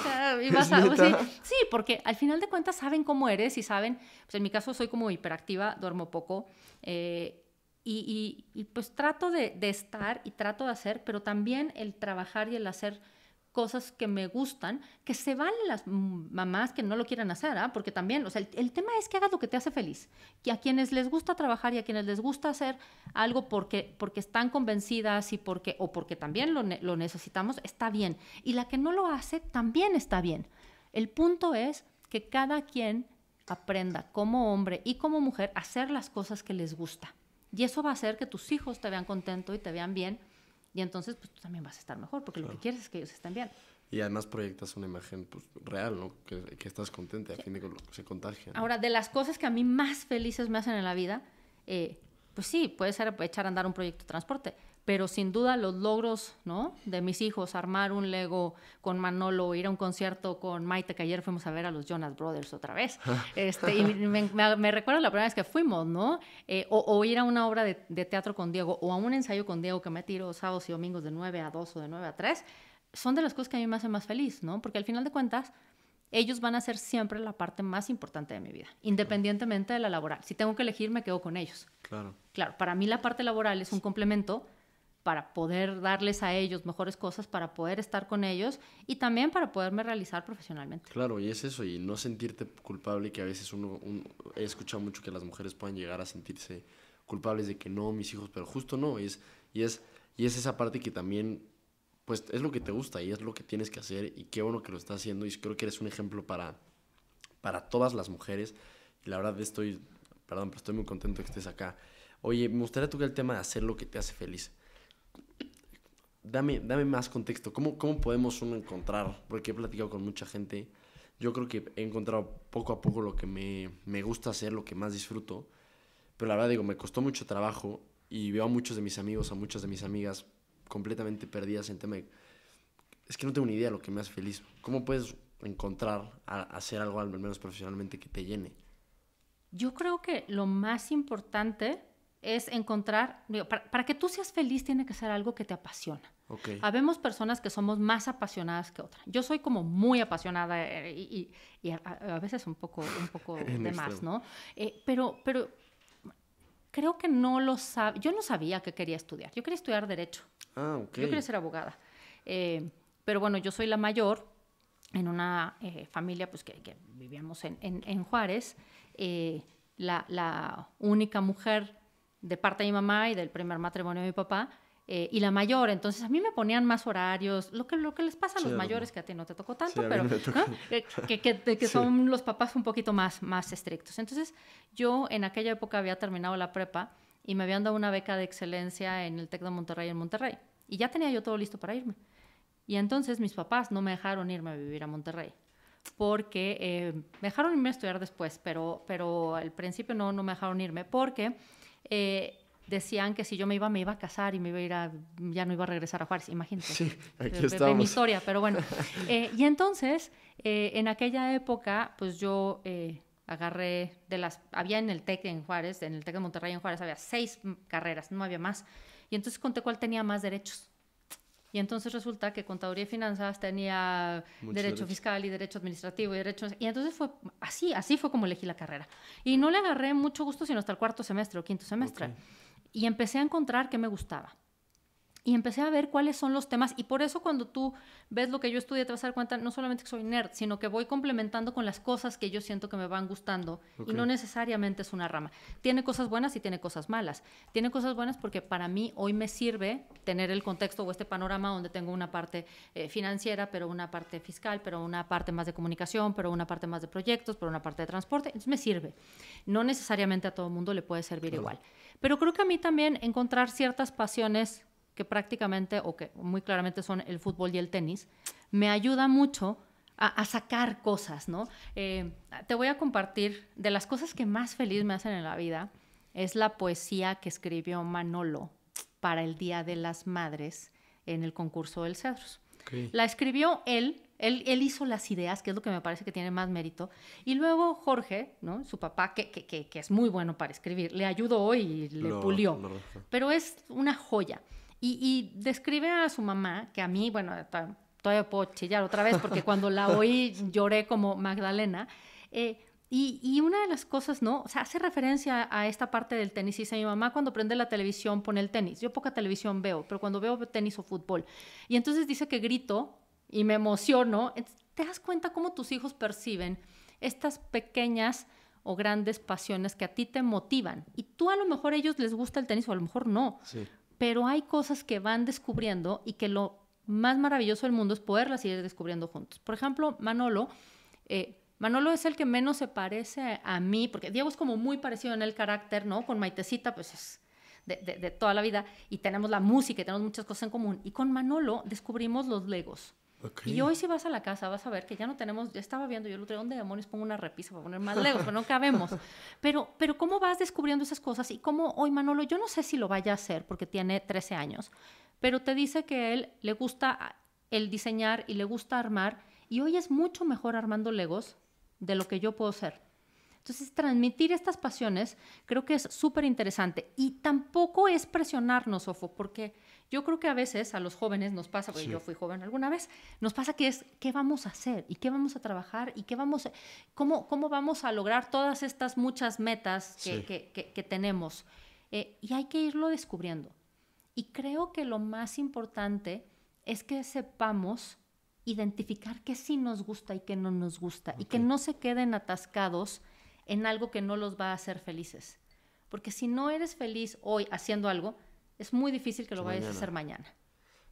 sea, sí, porque al final de cuentas saben cómo eres y saben, pues en mi caso soy como hiperactiva, duermo poco y pues trato de estar y trato de hacer, pero también el trabajar y el hacer cosas que me gustan, que se valen las mamás que no lo quieran hacer, ¿eh? Porque también, o sea, el tema es que hagas lo que te hace feliz, que a quienes les gusta trabajar y a quienes les gusta hacer algo porque están convencidas y porque también lo necesitamos, está bien. Y la que no lo hace, también está bien. El punto es que cada quien aprenda como hombre y como mujer a hacer las cosas que les gusta. Y eso va a hacer que tus hijos te vean contento y te vean bien. Y entonces, pues tú también vas a estar mejor, porque lo que quieres es que ellos estén bien. Y además proyectas una imagen pues, real, ¿no? Que estás contenta, sí. A fin de que se contagia, ¿no? Ahora, de las cosas que a mí más felices me hacen en la vida, pues sí, puede ser echar a andar un proyecto de transporte, pero sin duda los logros, ¿no? De mis hijos, armar un Lego con Manolo, ir a un concierto con Maite, que ayer fuimos a ver a los Jonas Brothers otra vez. Y me recuerdo la primera vez que fuimos, ¿no? O ir a una obra de teatro con Diego, o a un ensayo con Diego que me tiro sábados y domingos de 9 a 2 o de 9 a 3, son de las cosas que a mí me hacen más feliz, ¿no? Porque al final de cuentas, ellos van a ser siempre la parte más importante de mi vida, independientemente de la laboral. Si tengo que elegir, me quedo con ellos. Claro. Claro, para mí la parte laboral es un complemento para poder darles a ellos mejores cosas, para poder estar con ellos y también para poderme realizar profesionalmente. Claro, y es eso, y no sentirte culpable, que a veces he escuchado mucho que las mujeres puedan llegar a sentirse culpables de que no, mis hijos, pero justo no, y es esa parte que también, pues es lo que te gusta y es lo que tienes que hacer, y qué bueno que lo estás haciendo, y creo que eres un ejemplo para todas las mujeres, y la verdad estoy muy contento que estés acá. Oye, me gustaría tocar el tema de hacer lo que te hace feliz. Dame más contexto. ¿Cómo podemos uno encontrar? Porque he platicado con mucha gente. Yo creo que he encontrado poco a poco lo que me gusta hacer, lo que más disfruto. Pero la verdad, digo, me costó mucho trabajo y veo a muchos de mis amigos, a muchas de mis amigas completamente perdidas en tema de... Es que no tengo ni idea de lo que me hace feliz. ¿Cómo puedes encontrar hacer algo, al menos profesionalmente, que te llene? Yo creo que lo más importante es encontrar, para que tú seas feliz tiene que ser algo que te apasiona. Okay. Habemos personas que somos más apasionadas que otras. Yo soy como muy apasionada y a veces un poco de más, ¿no? Pero creo que no lo sabía. Yo no sabía que quería estudiar. Yo quería estudiar Derecho. Ah, ok. Yo quería ser abogada. Pero bueno, yo soy la mayor en una familia pues, que vivíamos en Juárez. La única mujer de parte de mi mamá y del primer matrimonio de mi papá, y la mayor. Entonces, a mí me ponían más horarios, lo que les pasa a los mayores, que a ti no te tocó tanto, pero ¿no? que son los papás un poquito más estrictos. Entonces, yo en aquella época había terminado la prepa y me habían dado una beca de excelencia en el TEC de Monterrey en Monterrey. Y ya tenía yo todo listo para irme. Y entonces mis papás no me dejaron irme a vivir a Monterrey, porque me dejaron irme a estudiar después, pero al principio no me dejaron irme, porque decían que si yo me iba a casar y me iba a ir ya no iba a regresar a Juárez, imagínate. Sí, aquí de mi historia, pero bueno. Y entonces, en aquella época, pues yo agarré había en el TEC en Juárez, en el TEC de Monterrey en Juárez, había 6 carreras, no había más. Y entonces conté cuál tenía más derechos. Y entonces resulta que Contaduría y Finanzas tenía derecho fiscal y derecho administrativo y entonces fue así fue como elegí la carrera. Y no le agarré mucho gusto sino hasta el 4º semestre o 5º semestre. Okay. Y empecé a encontrar qué me gustaba. Y empecé a ver cuáles son los temas. Y por eso cuando tú ves lo que yo estudié, te vas a dar cuenta no solamente que soy nerd, sino que voy complementando con las cosas que yo siento que me van gustando. Okay. Y no necesariamente es una rama. Tiene cosas buenas y tiene cosas malas. Tiene cosas buenas porque para mí hoy me sirve tener el contexto o este panorama donde tengo una parte financiera, pero una parte fiscal, pero una parte más de comunicación, pero una parte más de proyectos, pero una parte de transporte. Entonces me sirve. No necesariamente a todo el mundo le puede servir igual. Pero creo que a mí también encontrar ciertas pasiones que prácticamente o que muy claramente son el fútbol y el tenis, me ayuda mucho a sacar cosas, ¿no? Te voy a compartir de las cosas que más feliz me hacen en la vida, es la poesía que escribió Manolo para el Día de las Madres en el concurso del Cedros. Okay. La escribió él hizo las ideas, que es lo que me parece que tiene más mérito, y luego Jorge, ¿no? Su papá, que es muy bueno para escribir, le ayudó y le pulió, pero es una joya. Y describe a su mamá, que a mí, bueno, todavía puedo chillar otra vez, porque cuando la oí lloré como Magdalena. Y una de las cosas, ¿no? O sea, hace referencia a esta parte del tenis. Y dice, mi mamá cuando prende la televisión pone el tenis. Yo poca televisión veo, pero cuando veo tenis o fútbol. Y entonces dice que grito y me emociono. Te das cuenta cómo tus hijos perciben estas pequeñas o grandes pasiones que a ti te motivan. Y tú a lo mejor a ellos les gusta el tenis o a lo mejor no. Sí. Pero hay cosas que van descubriendo y que lo más maravilloso del mundo es poderlas ir descubriendo juntos. Por ejemplo, Manolo es el que menos se parece a mí, porque Diego es como muy parecido en el carácter, ¿no? Con Maitecita, pues es de toda la vida, y tenemos la música y tenemos muchas cosas en común. Y con Manolo descubrimos los Legos. Okay. Y hoy si vas a la casa vas a ver que ya no tenemos, ya estaba viendo yo el otro día, ¿dónde demonios pongo una repisa para poner más Legos? Pero no cabemos. Pero ¿cómo vas descubriendo esas cosas? Y cómo hoy Manolo, yo no sé si lo vaya a hacer porque tiene 13 años, pero te dice que a él le gusta el diseñar y le gusta armar, y hoy es mucho mejor armando Legos de lo que yo puedo ser. Entonces, transmitir estas pasiones creo que es súper interesante. Y tampoco es presionarnos, Ofo, porque yo creo que a veces a los jóvenes nos pasa, porque yo fui joven alguna vez, nos pasa que es qué vamos a hacer y qué vamos a trabajar y cómo vamos a lograr todas estas muchas metas que tenemos. Y hay que irlo descubriendo. Y creo que lo más importante es que sepamos identificar qué sí nos gusta y qué no nos gusta. Okay. Y que no se queden atascados en algo que no los va a hacer felices. Porque si no eres feliz hoy haciendo algo, es muy difícil que lo vayas a hacer mañana.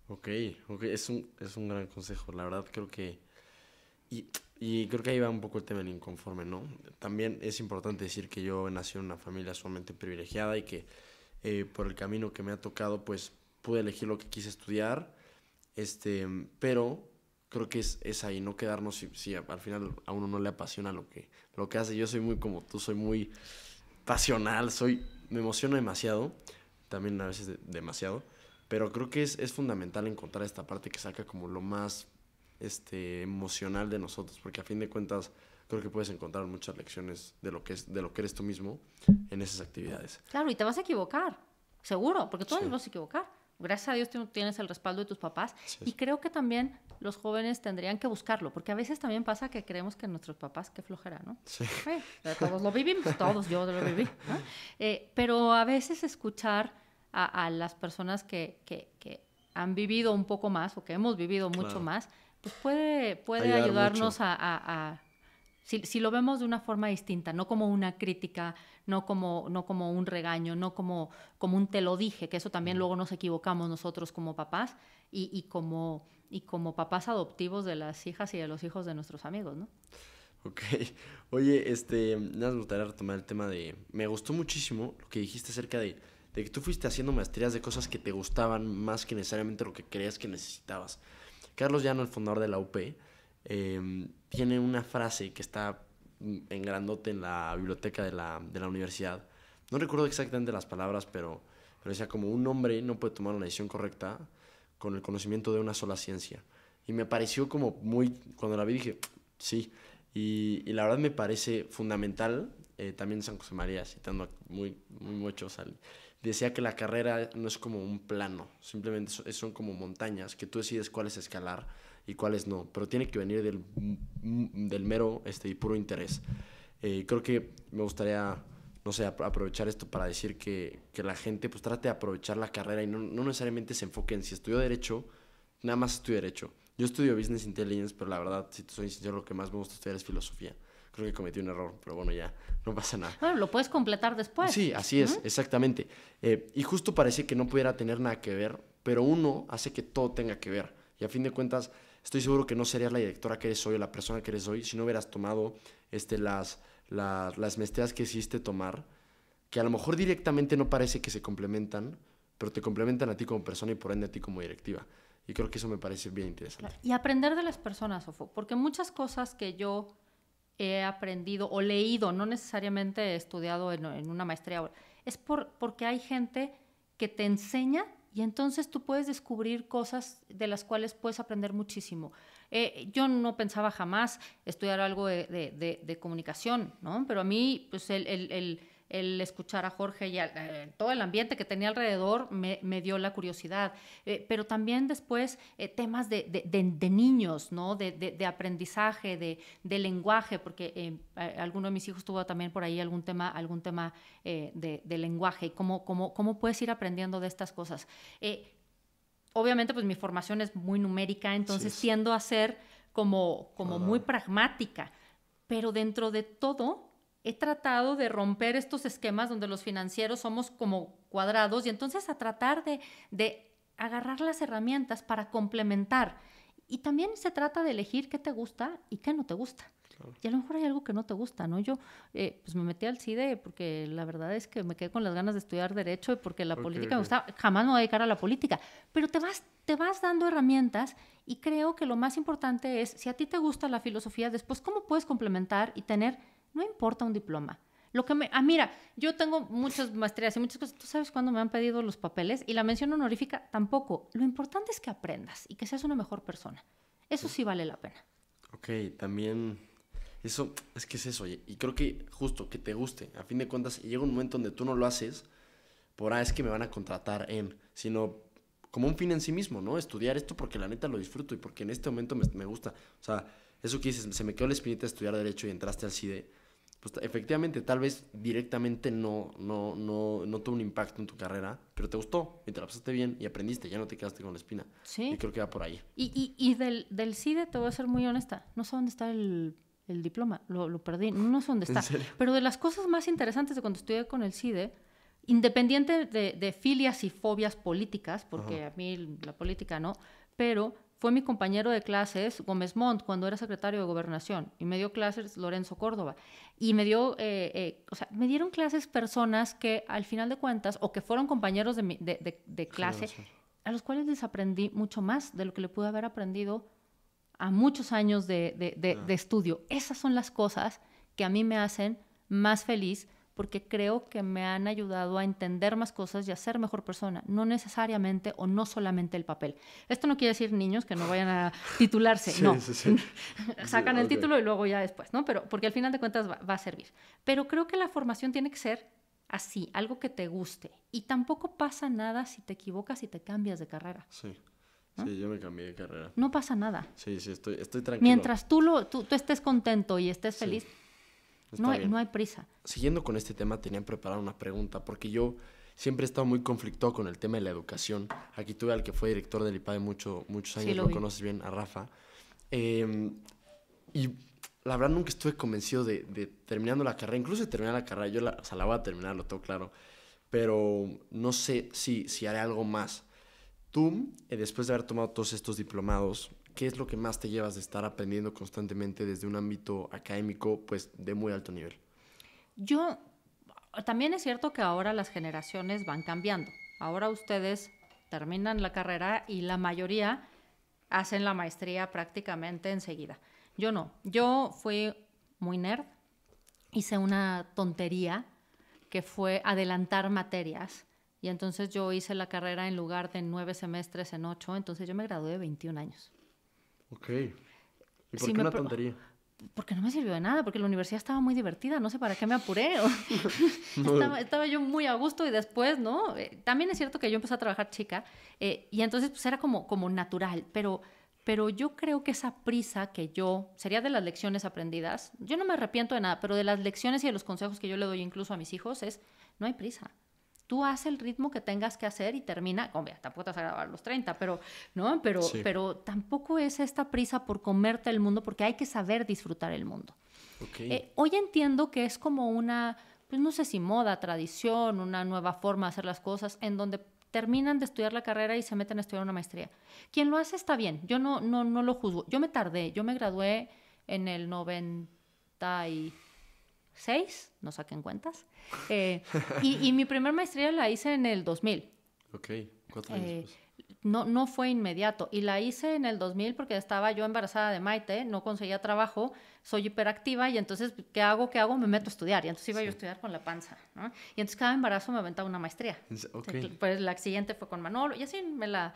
Ok, es un gran consejo. La verdad creo que... Y creo que ahí va un poco el tema del inconforme, ¿no? También es importante decir que yo nací en una familia sumamente privilegiada y que por el camino que me ha tocado, pues pude elegir lo que quise estudiar, pero creo que es ahí, no quedarnos si al final a uno no le apasiona lo que hace. Yo soy muy como tú, soy muy pasional, me emociono demasiado, también a veces demasiado, pero creo que es fundamental encontrar esta parte que saca como lo más emocional de nosotros, porque a fin de cuentas creo que puedes encontrar muchas lecciones de lo que eres tú mismo en esas actividades. Claro, y te vas a equivocar, seguro, porque todos nos vas a equivocar. Gracias a Dios tú tienes el respaldo de tus papás. Sí. Y creo que también los jóvenes tendrían que buscarlo, porque a veces también pasa que creemos que nuestros papás, qué flojera, ¿no? Sí. Todos lo vivimos, yo lo viví, ¿no? Pero a veces escuchar a las personas que han vivido un poco más o que hemos vivido mucho más, pues puede ayudarnos a Si lo vemos de una forma distinta, no como una crítica, no como un regaño, no como un te lo dije, que eso también luego nos equivocamos nosotros como papás y como papás adoptivos de las hijas y de los hijos de nuestros amigos, ¿no? Ok. Oye, nada más me gustaría retomar el tema de... Me gustó muchísimo lo que dijiste acerca de que tú fuiste haciendo maestrías de cosas que te gustaban más que necesariamente lo que creías que necesitabas. Carlos Llano, el fundador de la UP, tiene una frase que está en grandote en la biblioteca de la universidad. No recuerdo exactamente las palabras, pero decía como un hombre no puede tomar una decisión correcta con el conocimiento de una sola ciencia. Y me pareció como muy... Cuando la vi dije, sí. Y la verdad me parece fundamental. También San José María, citando muy mucho, decía que la carrera no es como un plano, simplemente son como montañas que tú decides cuáles escalar y cuáles no, pero tiene que venir del mero y puro interés. Creo que me gustaría, no sé, aprovechar esto para decir que la gente pues trate de aprovechar la carrera y no necesariamente se enfoque en si estudió Derecho, nada más estudio Derecho. Yo estudio Business Intelligence, pero la verdad, si te soy sincero, lo que más me gusta estudiar es Filosofía. Creo que cometí un error, pero bueno, ya, no pasa nada. Bueno, lo puedes completar después. Sí, así es, exactamente. Y justo parece que no pudiera tener nada que ver, pero uno hace que todo tenga que ver. Y a fin de cuentas, estoy seguro que no serías la directora que eres hoy o la persona que eres hoy si no hubieras tomado las maestrías que hiciste tomar, que a lo mejor directamente no parece que se complementan, pero te complementan a ti como persona y por ende a ti como directiva. Y creo que eso me parece bien interesante. Y aprender de las personas, Ofo, porque muchas cosas que yo he aprendido o leído, no necesariamente he estudiado en una maestría, es porque hay gente que te enseña y entonces tú puedes descubrir cosas de las cuales puedes aprender muchísimo. Yo no pensaba jamás estudiar algo de comunicación, ¿no? Pero a mí, pues el escuchar a Jorge y todo el ambiente que tenía alrededor me dio la curiosidad. Pero también después temas de niños, ¿no? De aprendizaje, de lenguaje, porque alguno de mis hijos tuvo también por ahí algún tema de lenguaje y cómo puedes ir aprendiendo de estas cosas. Obviamente, pues mi formación es muy numérica, entonces sí, tiendo a ser como muy pragmática, pero dentro de todo he tratado de romper estos esquemas donde los financieros somos como cuadrados y entonces a tratar de agarrar las herramientas para complementar. Y también se trata de elegir qué te gusta y qué no te gusta. Claro. Y a lo mejor hay algo que no te gusta, ¿no? Yo pues me metí al CIDE porque la verdad es que me quedé con las ganas de estudiar Derecho y porque la política me gustaba. Jamás me voy a dedicar a la política. Pero te vas dando herramientas y creo que lo más importante es, si a ti te gusta la filosofía, después cómo puedes complementar y tener... No importa un diploma. Mira, yo tengo muchas maestrías y muchas cosas. ¿Tú sabes cuándo me han pedido los papeles? Y la mención honorífica tampoco. Lo importante es que aprendas y que seas una mejor persona. Eso sí vale la pena. Ok, también... Eso, es que es eso. Y creo que justo que te guste. A fin de cuentas, llega un momento donde tú no lo haces es que me van a contratar sino como un fin en sí mismo, ¿no? Estudiar esto porque la neta lo disfruto y porque en este momento me gusta. O sea, eso que dices, se me quedó la espinita de estudiar Derecho y entraste al CIDE. Pues efectivamente, tal vez directamente no tuvo un impacto en tu carrera, pero te gustó y te la pasaste bien y aprendiste, ya no te quedaste con la espina. Sí. Y creo que va por ahí. Y del CIDE te voy a ser muy honesta, no sé dónde está el diploma, lo perdí, no sé dónde está. ¿En serio? Pero de las cosas más interesantes de cuando estudié con el CIDE, independiente de filias y fobias políticas, porque a mí la política no, pero... Fue mi compañero de clases, Gómez Montt, cuando era secretario de Gobernación, y me dio clases Lorenzo Córdoba. Y me dieron clases personas que, al final de cuentas, o que fueron compañeros de clase, a los cuales les aprendí mucho más de lo que le pude haber aprendido a muchos años de estudio. Esas son las cosas que a mí me hacen más feliz, porque creo que me han ayudado a entender más cosas y a ser mejor persona, no necesariamente o no solamente el papel. Esto no quiere decir, niños, que no vayan a titularse, sí, no. Sí. Sacan el título y luego ya después, ¿no? Pero porque al final de cuentas va a servir. Pero creo que la formación tiene que ser así, algo que te guste. Y tampoco pasa nada si te equivocas y te cambias de carrera. Sí. ¿No? Sí, yo me cambié de carrera. No pasa nada. Sí, estoy tranquilo. Mientras tú estés contento y estés feliz, no hay prisa. Siguiendo con este tema, tenía preparado una pregunta, porque yo siempre he estado muy conflictuado con el tema de la educación. Aquí tuve al que fue director del IPADE muchos años, lo conoces bien, a Rafa. Y la verdad nunca estuve convencido de terminando la carrera. Incluso de terminar la carrera, yo la voy a terminar, lo tengo claro. Pero no sé si haré algo más. Tú, después de haber tomado todos estos diplomados, ¿qué es lo que más te llevas de estar aprendiendo constantemente desde un ámbito académico, pues, de muy alto nivel? También es cierto que ahora las generaciones van cambiando. Ahora ustedes terminan la carrera y la mayoría hacen la maestría prácticamente enseguida. Yo no. Yo fui muy nerd. Hice una tontería que fue adelantar materias. Y entonces yo hice la carrera en lugar de 9 semestres en 8. Entonces yo me gradué de 21 años. Ok. ¿Y por qué una tontería? Porque no me sirvió de nada, porque la universidad estaba muy divertida, no sé para qué me apuré. Estaba yo muy a gusto y después, ¿no? También es cierto que yo empecé a trabajar chica y entonces pues era como natural, pero yo creo que esa prisa que sería de las lecciones aprendidas, yo no me arrepiento de nada, pero de las lecciones y de los consejos que yo le doy incluso a mis hijos no hay prisa. Tú haz el ritmo que tengas que hacer y termina. Hombre, tampoco te vas a grabar a los 30, ¿no? Sí. Pero tampoco es esta prisa por comerte el mundo, porque hay que saber disfrutar el mundo. Okay. Hoy entiendo que es como una, pues no sé si moda, tradición, una nueva forma de hacer las cosas, en donde terminan de estudiar la carrera y se meten a estudiar una maestría. Quien lo hace está bien, yo no lo juzgo. Yo me tardé, yo me gradué en el 96, no saquen cuentas. Y mi primer maestría la hice en el 2000. Ok, 4 años después. No fue inmediato. Y la hice en el 2000 porque estaba yo embarazada de Maite, no conseguía trabajo, soy hiperactiva y entonces, ¿qué hago? Me meto a estudiar. Y entonces iba yo a estudiar con la panza, ¿no? Y entonces cada embarazo me aventaba una maestría. Okay. Pues la siguiente fue con Manolo y así me las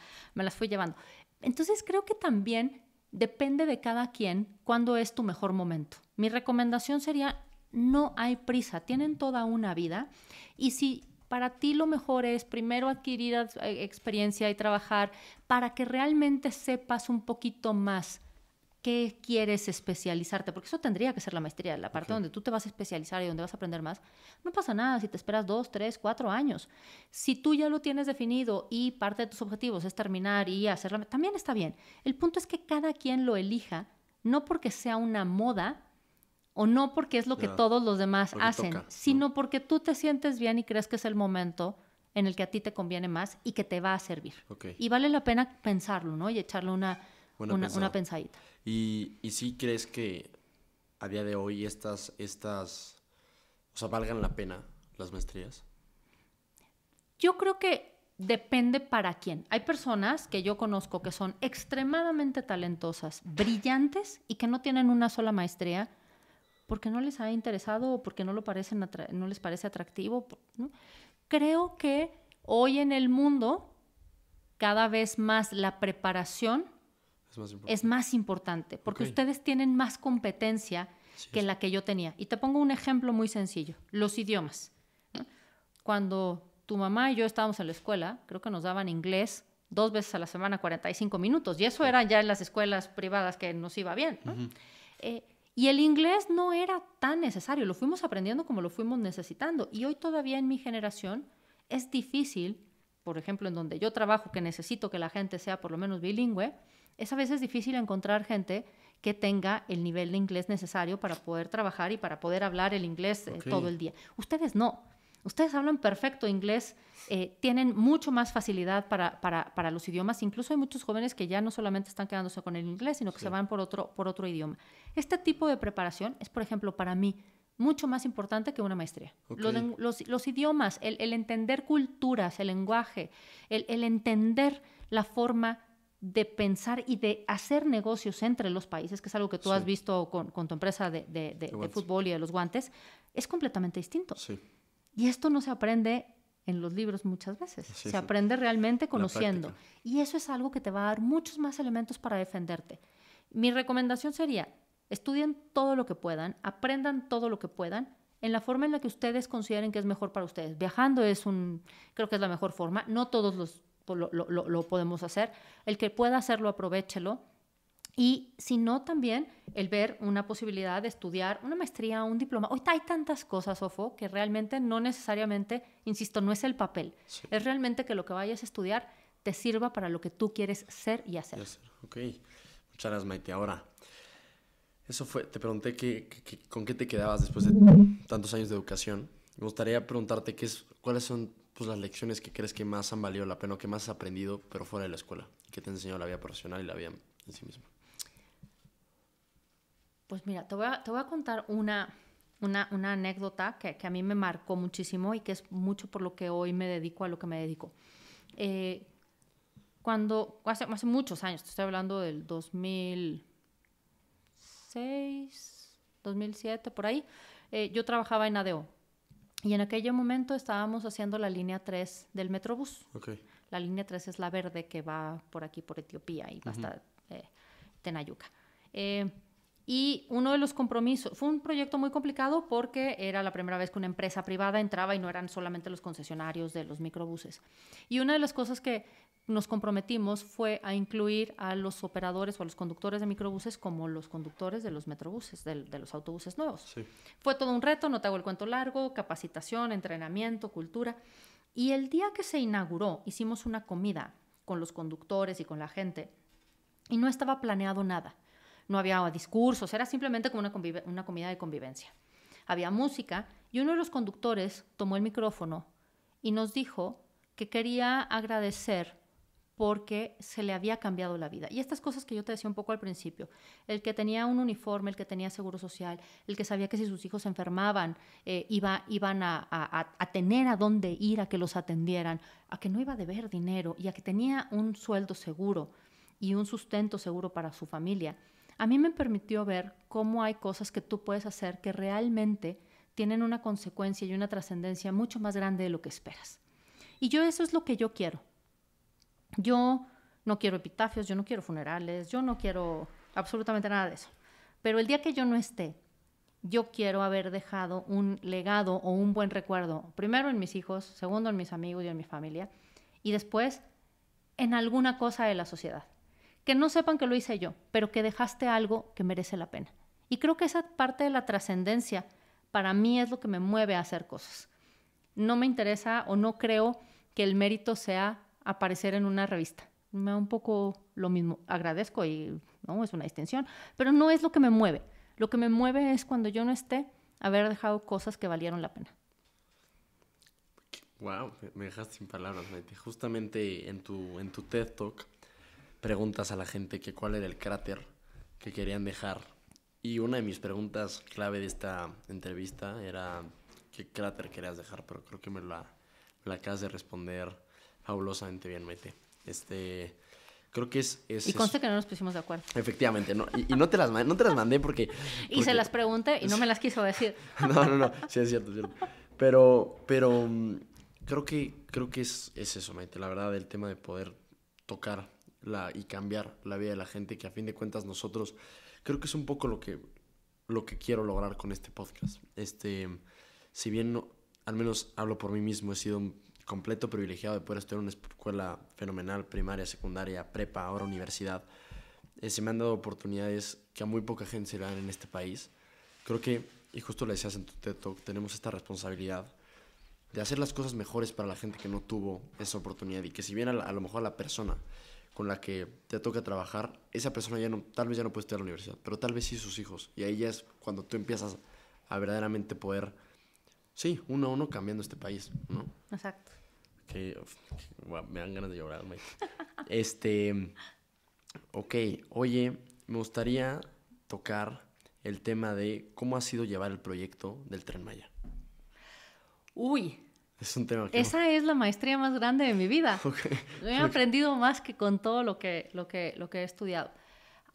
fui llevando. Entonces creo que también depende de cada quien cuándo es tu mejor momento. Mi recomendación sería: no hay prisa, tienen toda una vida y si para ti lo mejor es primero adquirir experiencia y trabajar para que realmente sepas un poquito más qué quieres especializarte, porque eso tendría que ser la maestría, la parte donde tú te vas a especializar y donde vas a aprender más. No pasa nada si te esperas 2, 3, 4 años. Si tú ya lo tienes definido y parte de tus objetivos es terminar y hacerla, también está bien. El punto es que cada quien lo elija, no porque sea una moda, o no porque es lo que todos los demás hacen, toca, sino porque tú te sientes bien y crees que es el momento en el que a ti te conviene más y que te va a servir. Y vale la pena pensarlo, ¿no? Y echarle una pensadita. ¿Y sí crees que a día de hoy estas, o sea, valgan la pena las maestrías? Yo creo que depende para quién. Hay personas que yo conozco que son extremadamente talentosas, brillantes y que no tienen una sola maestría porque no les ha interesado o porque no les parece atractivo, ¿no? Creo que hoy en el mundo cada vez más la preparación es más importante porque ustedes tienen más competencia que la que yo tenía. Y te pongo un ejemplo muy sencillo, los idiomas, ¿no? Cuando tu mamá y yo estábamos en la escuela, creo que nos daban inglés 2 veces a la semana, 45 minutos, y eso era ya en las escuelas privadas que nos iba bien, ¿no? Y el inglés no era tan necesario, lo fuimos aprendiendo como lo fuimos necesitando. Y hoy todavía en mi generación es difícil, por ejemplo, en donde yo trabajo, que necesito que la gente sea por lo menos bilingüe, es a veces difícil encontrar gente que tenga el nivel de inglés necesario para poder trabajar y para poder hablar el inglés todo el día. Ustedes no. Ustedes hablan perfecto inglés, tienen mucho más facilidad para los idiomas. Incluso hay muchos jóvenes que ya no solamente están quedándose con el inglés, sino que se van por otro idioma. Este tipo de preparación es, por ejemplo, para mí, mucho más importante que una maestría. Los idiomas, el entender culturas, el lenguaje, el entender la forma de pensar y de hacer negocios entre los países, que es algo que tú has visto con tu empresa de fútbol y de los guantes, es completamente distinto. Sí. Y esto no se aprende en los libros muchas veces. Se aprende realmente conociendo. Y eso es algo que te va a dar muchos más elementos para defenderte. Mi recomendación sería: estudien todo lo que puedan, aprendan todo lo que puedan, en la forma en la que ustedes consideren que es mejor para ustedes. Viajando creo que es la mejor forma. No todos lo podemos hacer. El que pueda hacerlo, aprovéchelo. Y si no, también el ver una posibilidad de estudiar una maestría, un diploma. Hoy hay tantas cosas, Ofo, que realmente no necesariamente, insisto, no es el papel. Sí. Es realmente que lo que vayas a estudiar te sirva para lo que tú quieres ser y hacer. Ok. Muchas gracias, Maite. Ahora, Eso fue, te pregunté con qué te quedabas después de tantos años de educación. Me gustaría preguntarte cuáles son pues, las lecciones que crees que más han valido la pena o que más has aprendido, pero fuera de la escuela, que te enseñó la vida profesional y la vida en sí misma. Pues mira, te voy a contar una anécdota que a mí me marcó muchísimo y que es mucho por lo que hoy me dedico a lo que me dedico. Eh, hace muchos años, te estoy hablando del 2006, 2007, por ahí, yo trabajaba en ADO. Y en aquel momento estábamos haciendo la línea 3 del Metrobús. Okay. La línea 3 es la verde que va por aquí, por Etiopía, y va hasta Tenayuca. Y uno de los compromisos, fue un proyecto muy complicado porque era la primera vez que una empresa privada entraba y no eran solamente los concesionarios de los microbuses. Y una de las cosas que nos comprometimos fue a incluir a los operadores o a los conductores de microbuses como los conductores de los metrobuses, de los autobuses nuevos. Sí. Fue todo un reto, no te hago el cuento largo, capacitación, entrenamiento, cultura. Y el día que se inauguró, hicimos una comida con los conductores y con la gente y no estaba planeado nada. No había discursos, era simplemente como una comida de convivencia. Había música y uno de los conductores tomó el micrófono y nos dijo que quería agradecer porque se le había cambiado la vida. Y estas cosas que yo te decía un poco al principio, el que tenía un uniforme, el que tenía seguro social, el que sabía que si sus hijos se enfermaban, iban a tener a dónde ir a que los atendieran, a que no iba a deber dinero y a que tenía un sueldo seguro y un sustento seguro para su familia, a mí me permitió ver cómo hay cosas que tú puedes hacer que realmente tienen una consecuencia y una trascendencia mucho más grande de lo que esperas. Y eso es lo que yo quiero. Yo no quiero epitafios, yo no quiero funerales, yo no quiero absolutamente nada de eso. Pero el día que yo no esté, yo quiero haber dejado un legado o un buen recuerdo, primero en mis hijos, segundo en mis amigos y en mi familia, y después en alguna cosa de la sociedad. Que no sepan que lo hice yo, pero que dejaste algo que merece la pena. Y creo que esa parte de la trascendencia para mí es lo que me mueve a hacer cosas. No me interesa o no creo que el mérito sea aparecer en una revista. Me da un poco lo mismo. Agradezco y no es una distinción, pero no es lo que me mueve. Lo que me mueve es cuando yo no esté, haber dejado cosas que valieron la pena. Wow, me dejaste sin palabras, Maite. Justamente en tu TED Talk preguntas a la gente que cuál era el cráter que querían dejar. Y una de mis preguntas clave de esta entrevista era qué cráter querías dejar, pero creo que me la acabas de responder fabulosamente bien, Maite. Creo que es y conste que no nos pusimos de acuerdo. Efectivamente, no, y no te las mandé porque... Y se las pregunté y no me las quiso decir. No, sí es cierto, es cierto. Pero creo que es eso, Maite, la verdad, el tema de poder tocar y cambiar la vida de la gente, que a fin de cuentas nosotros, creo que es un poco lo que quiero lograr con este podcast. Si bien no, al menos hablo por mí mismo, he sido un completo privilegiado de poder estudiar en una escuela fenomenal, primaria, secundaria, prepa, ahora universidad. Se me han dado oportunidades que a muy poca gente se le dan en este país. Creo que, y justo lo decías en tu TED Talk, tenemos esta responsabilidad de hacer las cosas mejores para la gente que no tuvo esa oportunidad, y que si bien a lo mejor la persona con la que te toca trabajar, esa persona tal vez ya no puede estudiar a la universidad, pero tal vez sí sus hijos. Y ahí ya es cuando tú empiezas a verdaderamente poder, sí, uno a uno cambiando este país, ¿no? Exacto. Wow, me dan ganas de llorar, Mike. Ok, oye, me gustaría tocar el tema de cómo ha sido llevar el proyecto del Tren Maya. Uy. Es un tema que... Esa es la maestría más grande de mi vida. Okay. He aprendido más que con todo lo que he estudiado.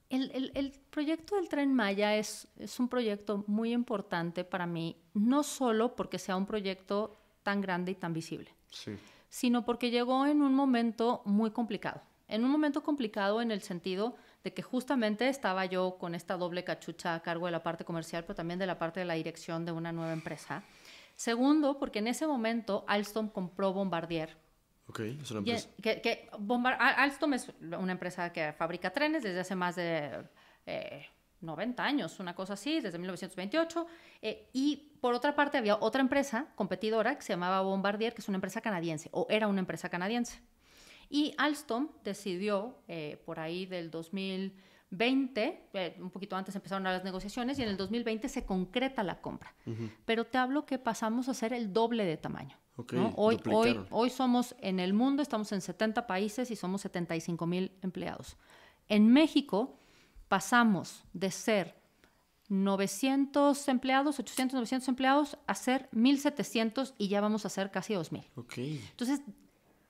El proyecto del Tren Maya es un proyecto muy importante para mí, no solo porque sea un proyecto tan grande y tan visible, sí, sino porque llegó en un momento muy complicado. En un momento complicado en el sentido de que justamente estaba yo con esta doble cachucha a cargo de la parte comercial, pero también de la parte de la dirección de una nueva empresa. Segundo, porque en ese momento Alstom compró Bombardier. Ok, es una empresa. Alstom es una empresa que fabrica trenes desde hace más de 90 años, una cosa así, desde 1928. Y por otra parte había otra empresa competidora que se llamaba Bombardier, que es una empresa canadiense, o era una empresa canadiense. Y Alstom decidió, por ahí del 2000, 2020, un poquito antes empezaron las negociaciones y en el 2020 se concreta la compra. Pero te hablo que pasamos a ser el doble de tamaño. Okay, ¿no? Hoy somos en el mundo, estamos en 70 países y somos 75,000 empleados. En México pasamos de ser 900 empleados, 800, 900 empleados, a ser 1,700 y ya vamos a ser casi 2,000. Okay. Entonces,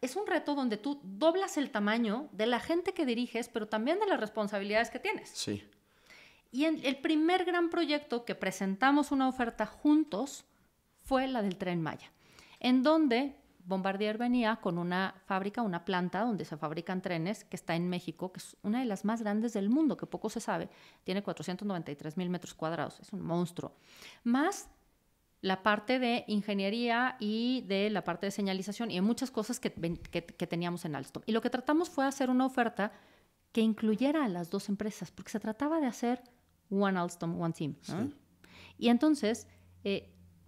es un reto donde tú doblas el tamaño de la gente que diriges, pero también de las responsabilidades que tienes. Sí. Y el primer gran proyecto que presentamos una oferta juntos fue la del Tren Maya, en donde Bombardier venía con una fábrica, una planta donde se fabrican trenes, que está en México, que es una de las más grandes del mundo, que poco se sabe. Tiene 493,000 metros cuadrados, es un monstruo. Más la parte de ingeniería y de la parte de señalización y de muchas cosas que teníamos en Alstom. Y lo que tratamos fue hacer una oferta que incluyera a las dos empresas, porque se trataba de hacer One Alstom, One Team, ¿no? Sí. Y entonces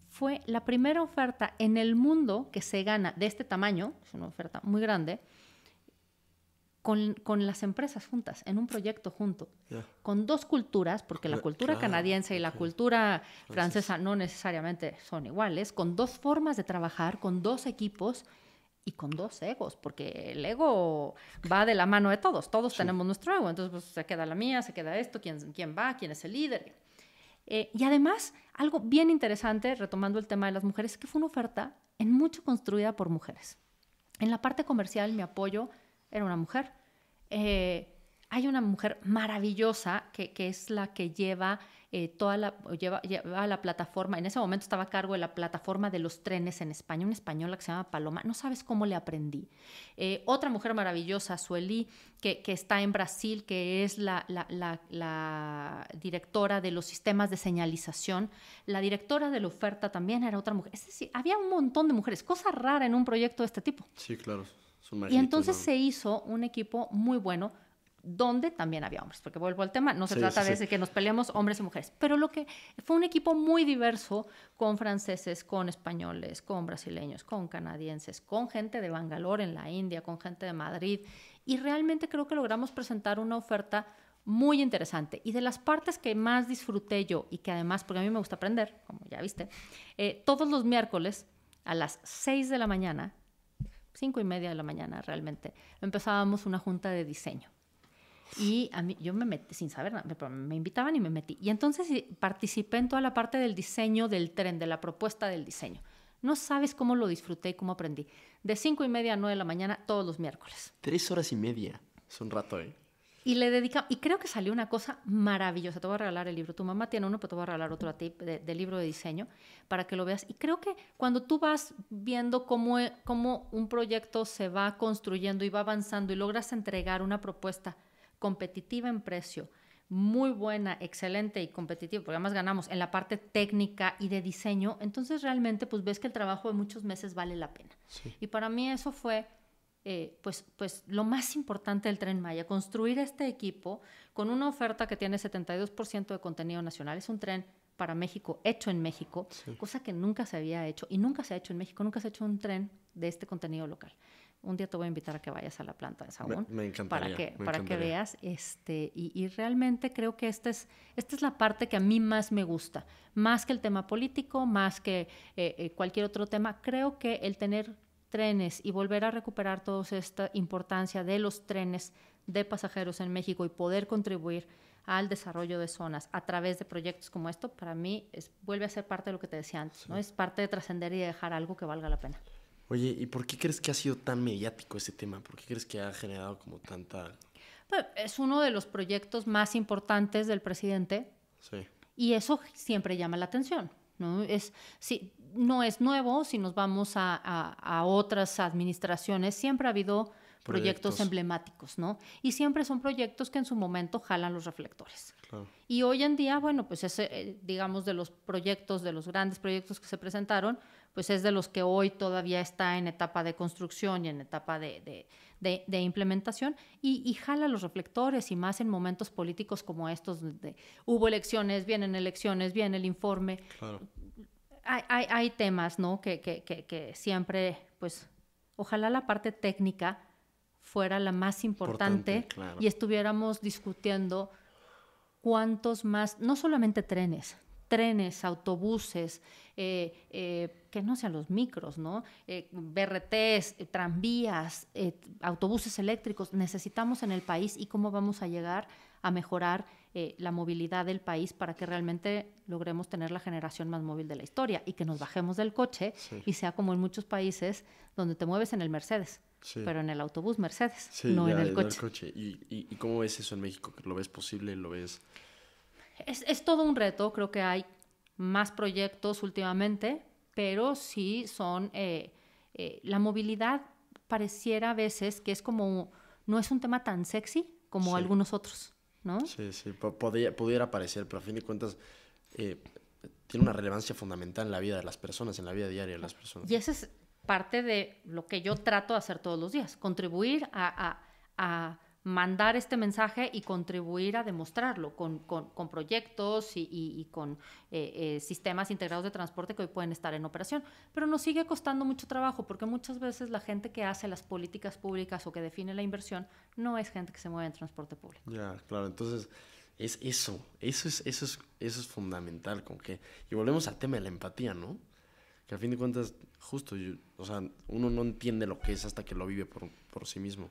fue la primera oferta en el mundo que se gana de este tamaño, es una oferta muy grande, con las empresas juntas, en un proyecto junto, con dos culturas, porque la cultura canadiense y la cultura francesa no necesariamente son iguales, con dos formas de trabajar, con dos equipos y con dos egos, porque el ego va de la mano de todos tenemos nuestro ego, entonces pues, se queda la mía, se queda esto, quién va, quién es el líder. Y además, algo bien interesante, retomando el tema de las mujeres, es que fue una oferta en mucho construida por mujeres. En la parte comercial, mi apoyo era una mujer. Hay una mujer maravillosa que es la que lleva lleva la plataforma. En ese momento estaba a cargo de la plataforma de los trenes en España, una española que se llama Paloma. No sabes cómo le aprendí. Otra mujer maravillosa, Sueli, que está en Brasil, que es la directora de los sistemas de señalización. La directora de la oferta también era otra mujer. Es decir, había un montón de mujeres. Cosa rara en un proyecto de este tipo. Sí, claro. Y entonces se hizo un equipo muy bueno donde también había hombres, porque vuelvo al tema, no se trata de que nos peleemos hombres y mujeres, pero lo que fue un equipo muy diverso, con franceses, con españoles, con brasileños, con canadienses, con gente de Bangalore en la India, con gente de Madrid, y realmente creo que logramos presentar una oferta muy interesante. Y de las partes que más disfruté yo, y que además, porque a mí me gusta aprender, como ya viste, todos los miércoles a las 6 de la mañana, 5:30 de la mañana realmente, empezábamos una junta de diseño. Y a mí, yo me metí sin saber nada, pero me invitaban y me metí. Y entonces participé en toda la parte del diseño del tren, de la propuesta del diseño. No sabes cómo lo disfruté y cómo aprendí. De 5:30 a 9 de la mañana, todos los miércoles. 3 horas y media. Es un rato, ¿eh? Y y creo que salió una cosa maravillosa. Te voy a regalar el libro. Tu mamá tiene uno, pero te voy a regalar otro a ti de libro de diseño para que lo veas. Y creo que cuando tú vas viendo cómo un proyecto se va construyendo y va avanzando y logras entregar una propuesta competitiva en precio, muy buena, excelente y competitiva, porque además ganamos en la parte técnica y de diseño, entonces realmente pues ves que el trabajo de muchos meses vale la pena. Sí. Y para mí eso fue pues lo más importante del Tren Maya, construir este equipo con una oferta que tiene 72% de contenido nacional. Es un tren para México, hecho en México, cosa que nunca se había hecho y nunca se ha hecho en México, nunca se ha hecho un tren de este contenido local. Un día te voy a invitar a que vayas a la planta de Sahagún para que veas. Y realmente creo que esta es la parte que a mí más me gusta. Más que el tema político, más que cualquier otro tema. Creo que el tener trenes y volver a recuperar toda esta importancia de los trenes de pasajeros en México y poder contribuir al desarrollo de zonas a través de proyectos como esto, para mí vuelve a ser parte de lo que te decía antes, ¿no? Es parte de trascender y de dejar algo que valga la pena. Oye, ¿y por qué crees que ha sido tan mediático ese tema? ¿Por qué crees que ha generado como tanta...? Pues es uno de los proyectos más importantes del presidente. Sí. Y eso siempre llama la atención, ¿no? No es nuevo, si nos vamos a otras administraciones, siempre ha habido proyectos emblemáticos, ¿no? Y siempre son proyectos que en su momento jalan los reflectores. Claro. Y hoy en día, bueno, pues digamos, de los grandes proyectos que se presentaron, pues es de los que hoy todavía está en etapa de construcción y en etapa de implementación y jala los reflectores, y más en momentos políticos como estos, donde hubo elecciones, viene el informe. Claro. Hay temas, ¿no? que siempre, pues, ojalá la parte técnica fuera la más importante claro. Y estuviéramos discutiendo cuántos más, no solamente trenes, autobuses, que no sean los micros, ¿no? BRTs, tranvías, autobuses eléctricos necesitamos en el país y cómo vamos a llegar a mejorar la movilidad del país para que realmente logremos tener la generación más móvil de la historia y que nos bajemos del coche y sea como en muchos países donde te mueves en el Mercedes. Sí. Pero en el autobús Mercedes, no en el coche. ¿Y cómo ves eso en México? ¿Lo ves posible? ¿Lo ves...? Es todo un reto. Creo que hay más proyectos últimamente, pero sí son... la movilidad pareciera a veces que es como... No es un tema tan sexy como algunos otros, ¿no? Sí. Pudiera parecer, pero a fin de cuentas tiene una relevancia fundamental en la vida de las personas, en la vida diaria de las personas. Y ese es parte de lo que yo trato de hacer todos los días, contribuir a mandar este mensaje y contribuir a demostrarlo con proyectos y con sistemas integrados de transporte que hoy pueden estar en operación. Pero nos sigue costando mucho trabajo porque muchas veces la gente que hace las políticas públicas o que define la inversión no es gente que se mueve en transporte público. Ya, claro. Entonces, eso es fundamental. Y volvemos al tema de la empatía, ¿no? Que a fin de cuentas, justo, uno no entiende lo que es hasta que lo vive por sí mismo.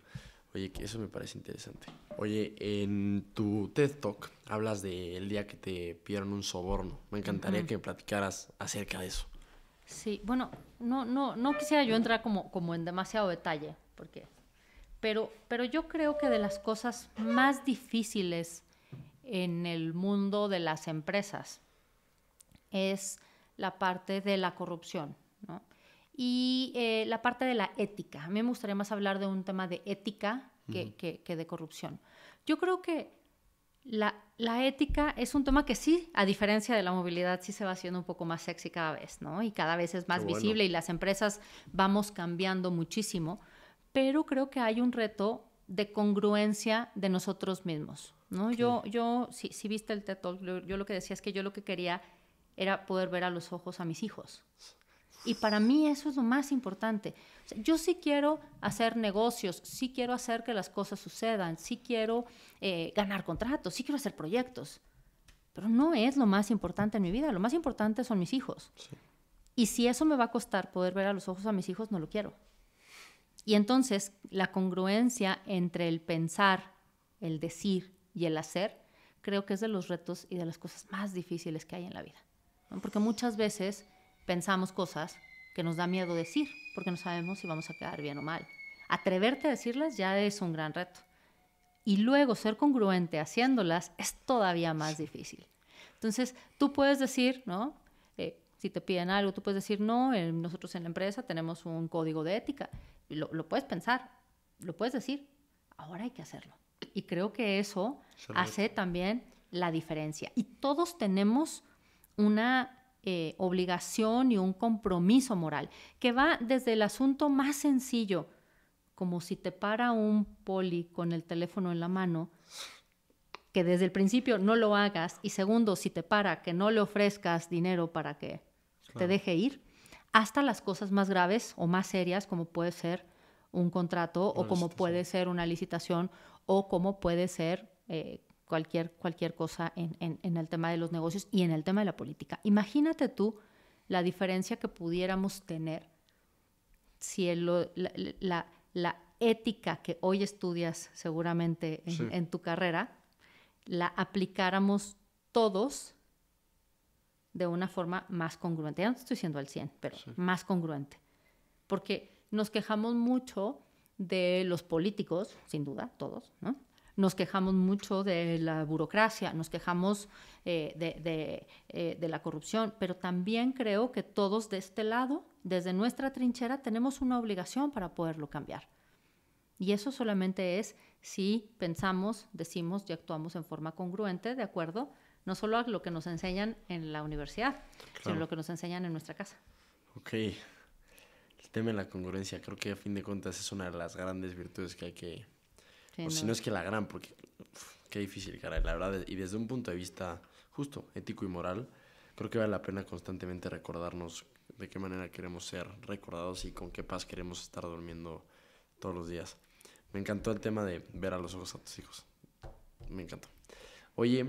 Oye, que eso me parece interesante. Oye, en tu TED Talk hablas del día que te pidieron un soborno. Me encantaría que me platicaras acerca de eso. Sí, bueno, no quisiera yo entrar como en demasiado detalle, pero yo creo que de las cosas más difíciles en el mundo de las empresas es la parte de la corrupción, ¿no? Y la parte de la ética. A mí me gustaría más hablar de un tema de ética que de corrupción. Yo creo que la ética es un tema que sí, a diferencia de la movilidad, sí se va haciendo un poco más sexy cada vez, ¿no? Y cada vez es más visible y las empresas vamos cambiando muchísimo, pero creo que hay un reto de congruencia de nosotros mismos, ¿no? Okay. Si viste el TED Talk, yo lo que decía es que yo lo que quería era poder ver a los ojos a mis hijos. Y para mí eso es lo más importante. O sea, yo sí quiero hacer negocios, sí quiero hacer que las cosas sucedan, sí quiero ganar contratos, sí quiero hacer proyectos. Pero no es lo más importante en mi vida. Lo más importante son mis hijos. Sí. Y si eso me va a costar poder ver a los ojos a mis hijos, no lo quiero. Y entonces la congruencia entre el pensar, el decir y el hacer, creo que es de los retos y de las cosas más difíciles que hay en la vida, ¿no? Porque muchas veces pensamos cosas que nos da miedo decir porque no sabemos si vamos a quedar bien o mal. Atreverte a decirlas ya es un gran reto. Y luego ser congruente haciéndolas es todavía más difícil. Entonces, tú puedes decir, ¿no? Si te piden algo, tú puedes decir, no, nosotros en la empresa tenemos un código de ética. Lo puedes pensar, lo puedes decir. Ahora hay que hacerlo. Y creo que eso hace también la diferencia. Y todos tenemos una obligación y un compromiso moral que va desde el asunto más sencillo, como si te para un poli con el teléfono en la mano, que desde el principio no lo hagas, y segundo, si te para, que no le ofrezcas dinero para que te deje ir, hasta las cosas más graves o más serias, como puede ser un contrato o como puede ser una licitación o como puede ser cualquier cosa en el tema de los negocios y en el tema de la política. Imagínate tú la diferencia que pudiéramos tener si la ética que hoy estudias seguramente en tu carrera, la aplicáramos todos de una forma más congruente. Ya no te estoy diciendo al 100, pero más congruente. Porque nos quejamos mucho de los políticos, sin duda, todos, ¿no? Nos quejamos mucho de la burocracia, nos quejamos de la corrupción, pero también creo que todos de este lado, desde nuestra trinchera, tenemos una obligación para poderlo cambiar. Y eso solamente es si pensamos, decimos y actuamos en forma congruente, de acuerdo, no solo a lo que nos enseñan en la universidad, sino a lo que nos enseñan en nuestra casa. Ok. El tema de la congruencia, creo que a fin de cuentas es una de las grandes virtudes que hay que... o si no es que la gran, porque qué difícil, caray, la verdad. Y desde un punto de vista justo, ético y moral, creo que vale la pena constantemente recordarnos de qué manera queremos ser recordados y con qué paz queremos estar durmiendo todos los días. Me encantó el tema de ver a los ojos a tus hijos. Me encantó. Oye,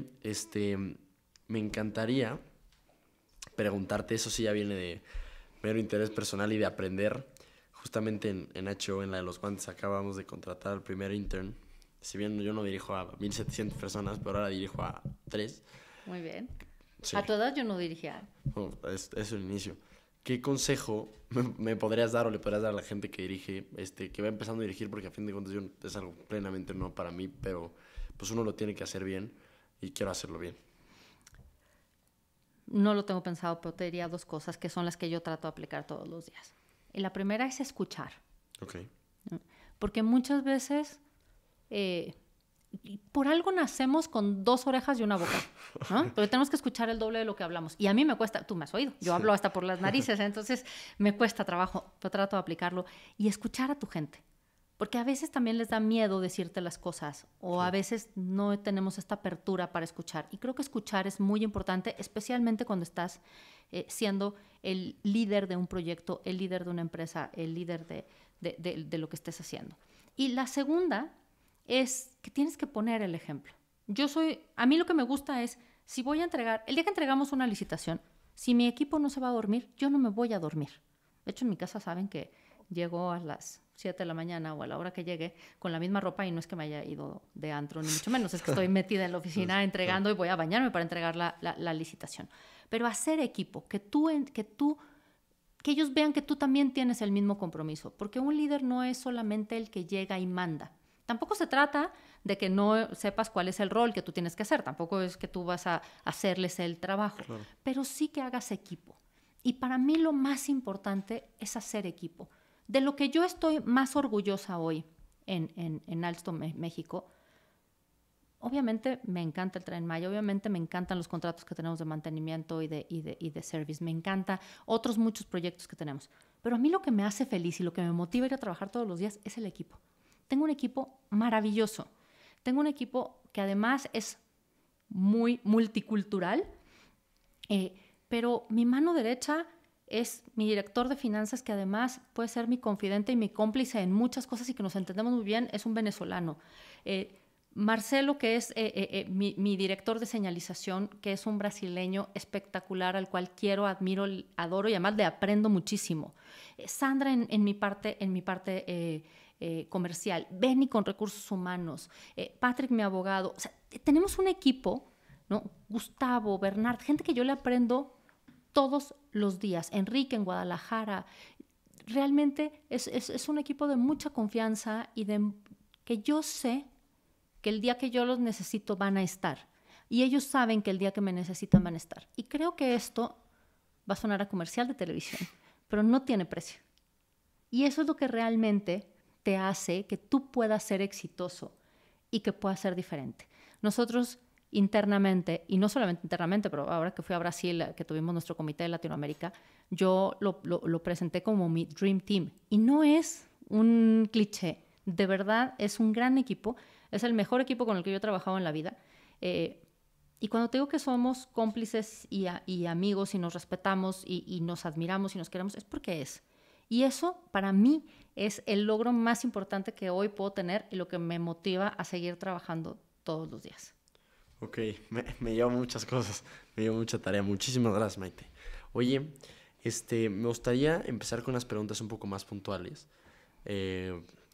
me encantaría preguntarte, eso sí ya viene de mero interés personal y de aprender. Justamente en HO, en la de los guantes, acabamos de contratar al primer intern. Si bien yo no dirijo a 1,700 personas, pero ahora dirijo a 3. Muy bien. Sí. A tu edad yo no dirigía. Oh, es el inicio. ¿Qué consejo me podrías dar o le podrías dar a la gente que dirige, que va empezando a dirigir? Porque a fin de cuentas es algo plenamente no para mí, pero pues uno lo tiene que hacer bien y quiero hacerlo bien. No lo tengo pensado, pero te diría 2 cosas que son las que yo trato de aplicar todos los días. Y la primera es escuchar. Ok. Porque muchas veces por algo nacemos con 2 orejas y una boca, ¿no? Pero tenemos que escuchar el doble de lo que hablamos. Y a mí me cuesta, tú me has oído, yo hablo hasta por las narices, entonces me cuesta trabajo, pero trato de aplicarlo. Y escuchar a tu gente. Porque a veces también les da miedo decirte las cosas o a veces no tenemos esta apertura para escuchar. Y creo que escuchar es muy importante, especialmente cuando estás siendo el líder de un proyecto, el líder de una empresa, el líder de lo que estés haciendo. Y la segunda es que tienes que poner el ejemplo. A mí lo que me gusta es, si voy a entregar, el día que entregamos una licitación, si mi equipo no se va a dormir, yo no me voy a dormir. De hecho, en mi casa saben que llego a las 7 de la mañana o a la hora que llegue con la misma ropa y no es que me haya ido de antro, ni mucho menos, es que estoy metida en la oficina entregando y voy a bañarme para entregar la licitación. Pero hacer equipo, que ellos vean que tú también tienes el mismo compromiso, porque un líder no es solamente el que llega y manda. Tampoco se trata de que no sepas cuál es el rol que tú tienes que hacer, tampoco es que tú vas a hacerles el trabajo, claro, pero sí que hagas equipo. Y para mí lo más importante es hacer equipo. De lo que yo estoy más orgullosa hoy en Alstom, México, obviamente me encanta el Tren Maya, obviamente me encantan los contratos que tenemos de mantenimiento y de service, me encanta otros muchos proyectos que tenemos. Pero a mí lo que me hace feliz y lo que me motiva a ir a trabajar todos los días es el equipo. Tengo un equipo maravilloso. Tengo un equipo que además es muy multicultural, pero mi mano derecha es mi director de finanzas, que además puede ser mi confidente y mi cómplice en muchas cosas y que nos entendemos muy bien, es un venezolano. Marcelo, que es mi director de señalización, que es un brasileño espectacular al cual quiero, admiro, adoro y además le aprendo muchísimo. Sandra en mi parte comercial, Benny con recursos humanos, Patrick mi abogado. O sea, tenemos un equipo, ¿no? Gustavo, Bernard, gente que yo le aprendo todos los días. Enrique en Guadalajara. Realmente es un equipo de mucha confianza y que yo sé que el día que yo los necesito van a estar. Y ellos saben que el día que me necesitan van a estar. Y creo que esto va a sonar a comercial de televisión, pero no tiene precio. Y eso es lo que realmente te hace que tú puedas ser exitoso y que puedas ser diferente. Nosotros internamente, y no solamente internamente, pero ahora que fui a Brasil, que tuvimos nuestro comité de Latinoamérica, yo lo presenté como mi Dream Team. Y no es un cliché, de verdad es un gran equipo, es el mejor equipo con el que yo he trabajado en la vida. Y cuando te digo que somos cómplices y amigos y nos respetamos y nos admiramos y nos queremos, es porque es. Y eso para mí es el logro más importante que hoy puedo tener y lo que me motiva a seguir trabajando todos los días. Ok, me lleva muchas cosas, me lleva mucha tarea. Muchísimas gracias, Maite. Oye, me gustaría empezar con unas preguntas un poco más puntuales.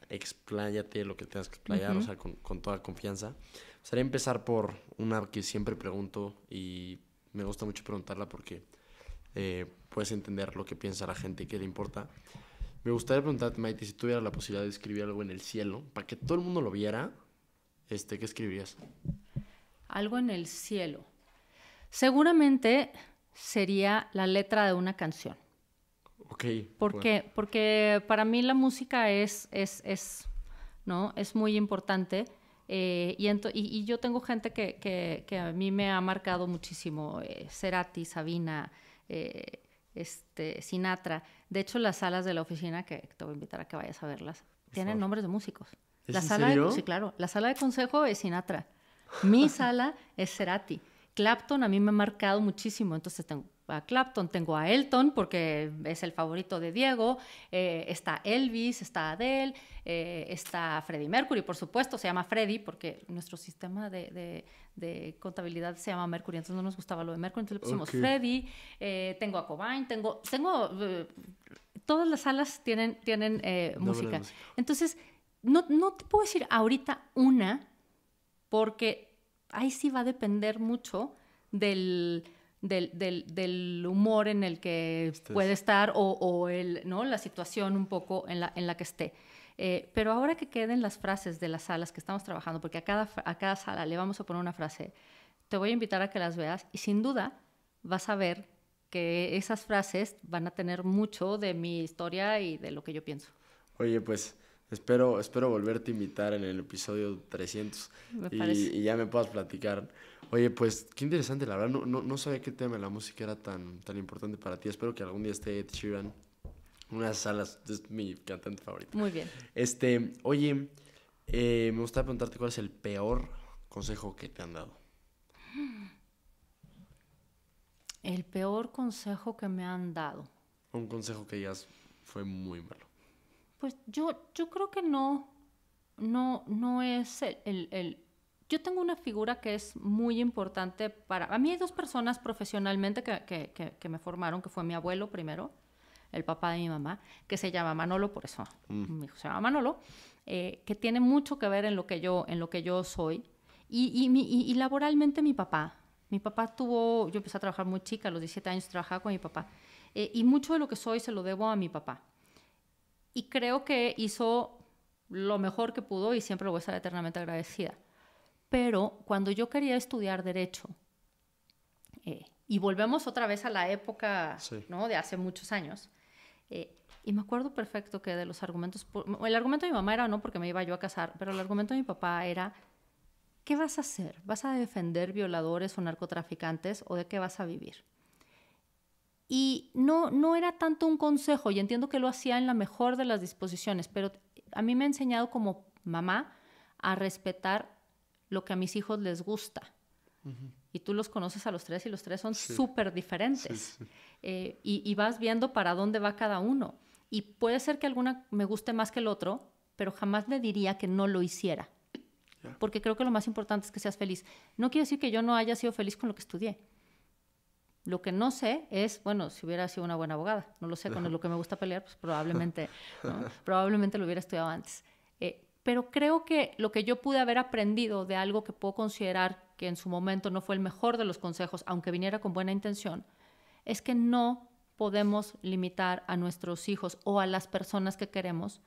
Expláyate lo que tengas que explayar, o sea, con toda confianza. Me gustaría empezar por una que siempre pregunto y me gusta mucho preguntarla porque puedes entender lo que piensa la gente y qué le importa. Me gustaría preguntarte, Maite, si tuvieras la posibilidad de escribir algo en el cielo, para que todo el mundo lo viera, ¿qué escribirías? Algo en el cielo. Seguramente sería la letra de una canción. Ok. ¿Por qué? Porque para mí la música es muy importante. Y yo tengo gente que a mí me ha marcado muchísimo. Cerati, Sabina, Sinatra. De hecho, las salas de la oficina, que te voy a invitar a que vayas a verlas, tienen nombres de músicos. ¿Es en serio? Sí, claro. La sala de consejo es Sinatra. Mi sala es Cerati. Clapton a mí me ha marcado muchísimo. Entonces tengo a Clapton, tengo a Elton porque es el favorito de Diego, está Elvis, está Adele, está Freddie Mercury, por supuesto, se llama Freddie porque nuestro sistema de contabilidad se llama Mercury, entonces no nos gustaba lo de Mercury, entonces le pusimos Freddie, tengo a Cobain, tengo todas las salas tienen música. Entonces, no te puedo decir ahorita una, porque ahí sí va a depender mucho del humor en el que puede estar o ¿no? la situación un poco en la que esté. Pero ahora que queden las frases de las salas que estamos trabajando, porque a cada sala le vamos a poner una frase, te voy a invitar a que las veas y sin duda vas a ver que esas frases van a tener mucho de mi historia y de lo que yo pienso. Oye, pues espero volverte a invitar en el episodio 300 y ya me puedas platicar. Oye, pues qué interesante, la verdad, no sabía que el tema de la música era tan importante para ti. Espero que algún día esté Ed Sheeran. Una de esas salas, es mi cantante favorito. Muy bien. Oye, me gustaría preguntarte cuál es el peor consejo que te han dado. El peor consejo que me han dado. Un consejo que digas fue muy malo. Pues yo creo que no es el... Yo tengo una figura que es muy importante para... A mí hay dos personas profesionalmente que me formaron, que fue mi abuelo primero, el papá de mi mamá, que se llama Manolo, por eso mi hijo se llama Manolo, que tiene mucho que ver en lo que yo soy. Y laboralmente mi papá. Mi papá yo empecé a trabajar muy chica, a los 17 años trabajaba con mi papá. Y mucho de lo que soy se lo debo a mi papá. Y creo que hizo lo mejor que pudo y siempre lo voy a estar eternamente agradecida. Pero cuando yo quería estudiar Derecho, y volvemos otra vez a la época, sí, ¿no? De hace muchos años, y me acuerdo perfecto que de los argumentos... El argumento de mi mamá era no porque me iba yo a casar, pero el argumento de mi papá era... ¿Qué vas a hacer? ¿Vas a defender violadores o narcotraficantes o de qué vas a vivir? Y no era tanto un consejo, y entiendo que lo hacía en la mejor de las disposiciones, pero a mí me ha enseñado como mamá a respetar lo que a mis hijos les gusta. Uh-huh. Y tú los conoces a los tres y los tres son súper diferentes. Sí. Y vas viendo para dónde va cada uno. Y puede ser que alguna me guste más que el otro, pero jamás le diría que no lo hiciera. Porque creo que lo más importante es que seas feliz. No quiere decir que yo no haya sido feliz con lo que estudié. Lo que no sé es, bueno, si hubiera sido una buena abogada. No lo sé, con lo que me gusta pelear, pues probablemente, ¿no? Probablemente lo hubiera estudiado antes. Pero creo que lo que yo pude haber aprendido de algo que puedo considerar que en su momento no fue el mejor de los consejos, aunque viniera con buena intención, es que no podemos limitar a nuestros hijos o a las personas que queremos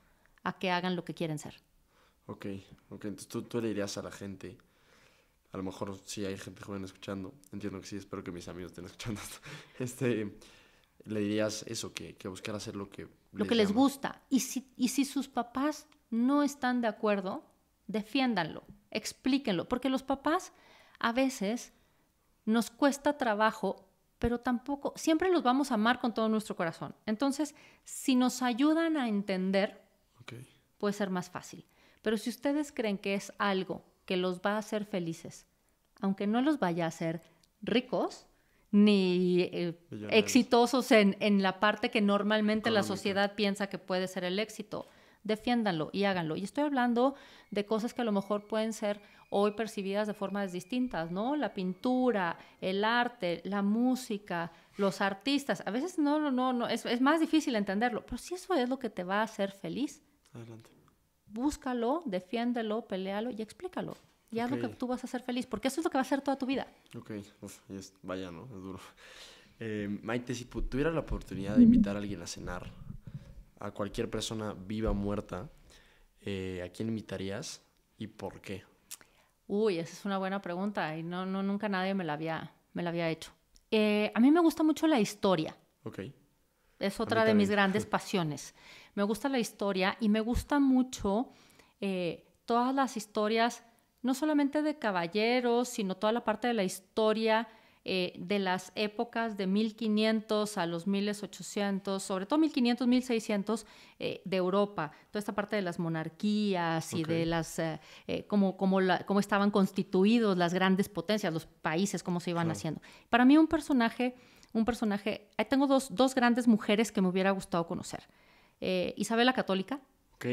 a que hagan lo que quieren ser. Ok, entonces tú le dirías a la gente, a lo mejor sí hay gente joven escuchando, entiendo que sí, espero que mis amigos estén escuchando esto, le dirías eso, que buscar hacer lo que les gusta, y si sus papás no están de acuerdo, defiéndanlo, explíquenlo, porque los papás a veces nos cuesta trabajo, pero tampoco, siempre los vamos a amar con todo nuestro corazón, entonces si nos ayudan a entender, puede ser más fácil. Pero si ustedes creen que es algo que los va a hacer felices, aunque no los vaya a hacer ricos ni exitosos en la parte que normalmente la sociedad piensa que puede ser el éxito, defiéndanlo y háganlo. Y estoy hablando de cosas que a lo mejor pueden ser hoy percibidas de formas distintas, ¿no? La pintura, el arte, la música, los artistas. A veces no es más difícil entenderlo, pero si eso es lo que te va a hacer feliz, adelante. Búscalo, defiéndelo, peléalo y explícalo. Y haz lo que tú vas a hacer feliz, porque eso es lo que va a hacer toda tu vida. Ok, vaya, ¿no? Es duro. Maite, si tuvieras la oportunidad de invitar a alguien a cenar, a cualquier persona viva o muerta, ¿a quién invitarías y por qué? Uy, esa es una buena pregunta y nunca nadie me la había hecho. A mí me gusta mucho la historia. Ok. Es otra de mis grandes pasiones. Me gusta la historia y me gusta mucho todas las historias, no solamente de caballeros, sino toda la parte de la historia de las épocas de 1500 a los 1800, sobre todo 1500, 1600 de Europa. Toda esta parte de las monarquías y de las cómo estaban constituidos las grandes potencias, los países, cómo se iban haciendo. Para mí un personaje un personaje. Ahí tengo dos grandes mujeres que me hubiera gustado conocer. Isabel la Católica. Ok.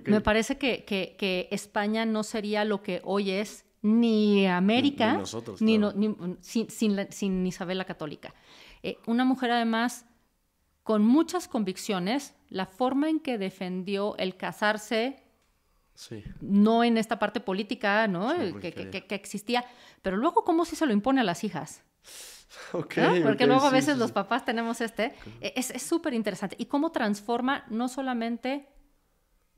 Me parece que España no sería lo que hoy es, ni América, ni nosotros, ni, claro. sin Isabel la Católica. Una mujer además con muchas convicciones, la forma en que defendió el casarse, Sí. no en esta parte política, ¿no? Sí, que existía, pero luego cómo sí se lo impone a las hijas. Ok, ¿No? Porque ok, luego a sí, veces sí, los sí. papás tenemos es súper interesante. Y cómo transforma no solamente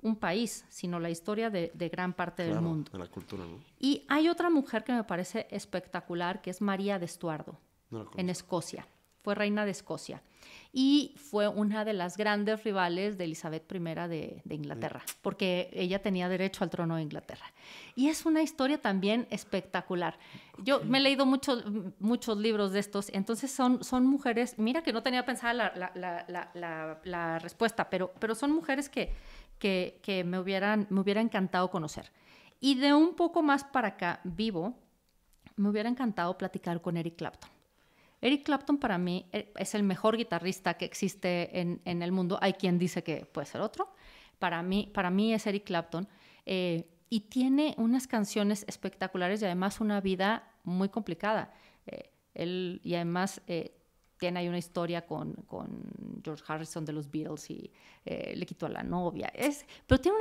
un país, sino la historia de gran parte del mundo. De la cultura, ¿no? Y hay otra mujer que me parece espectacular, que es María de Estuardo, No la conozco. en Escocia. Fue reina de Escocia. Y fue una de las grandes rivales de Elizabeth I de Inglaterra, porque ella tenía derecho al trono de Inglaterra. Y es una historia también espectacular. Yo me he leído muchos libros de estos, entonces son mujeres, mira que no tenía pensada la respuesta, pero son mujeres que me hubiera encantado conocer. Y de un poco más para acá, vivo, me hubiera encantado platicar con Eric Clapton. Eric Clapton para mí es el mejor guitarrista que existe en el mundo. Hay quien dice que puede ser otro. Para mí es Eric Clapton. Y tiene unas canciones espectaculares y además una vida muy complicada. Y además tiene ahí una historia con George Harrison de los Beatles y le quitó a la novia. Pero tiene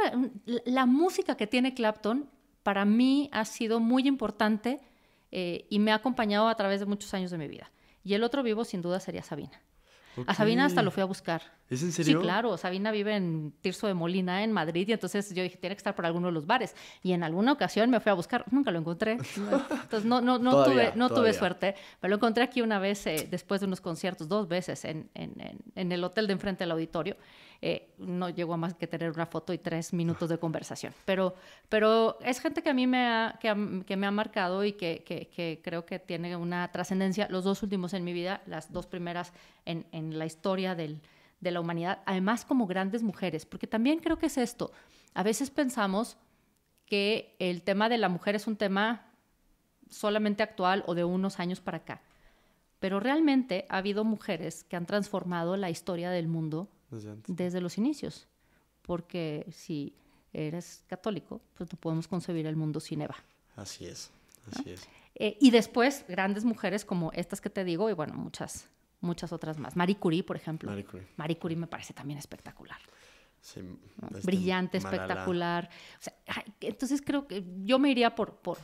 la música que tiene Clapton para mí ha sido muy importante y me ha acompañado a través de muchos años de mi vida. Y el otro vivo, sin duda, sería Sabina. A Sabina hasta lo fui a buscar. ¿Es en serio? Sí, claro. Sabina vive en Tirso de Molina, en Madrid, y entonces yo dije, tiene que estar por alguno de los bares. Y en alguna ocasión me fui a buscar. Nunca lo encontré. Entonces no tuve suerte. Me lo encontré aquí una vez, después de unos conciertos, 2 veces, en el hotel de enfrente del auditorio. No llegó a más que tener una foto y 3 minutos de conversación. Pero es gente que a mí me ha marcado y que creo que tiene una trascendencia. Los 2 últimos en mi vida, las 2 primeras en la historia de la humanidad, además como grandes mujeres, porque también creo que es esto. A veces pensamos que el tema de la mujer es un tema solamente actual o de unos años para acá, pero realmente ha habido mujeres que han transformado la historia del mundo desde los inicios, porque si eres católico, pues no podemos concebir el mundo sin Eva. Así es. Y después grandes mujeres como estas que te digo y bueno, muchas otras más. Marie Curie, por ejemplo. Marie Curie me parece también espectacular. Sí, ¿no? Brillante, Malala. Espectacular. O sea, entonces creo que yo me iría por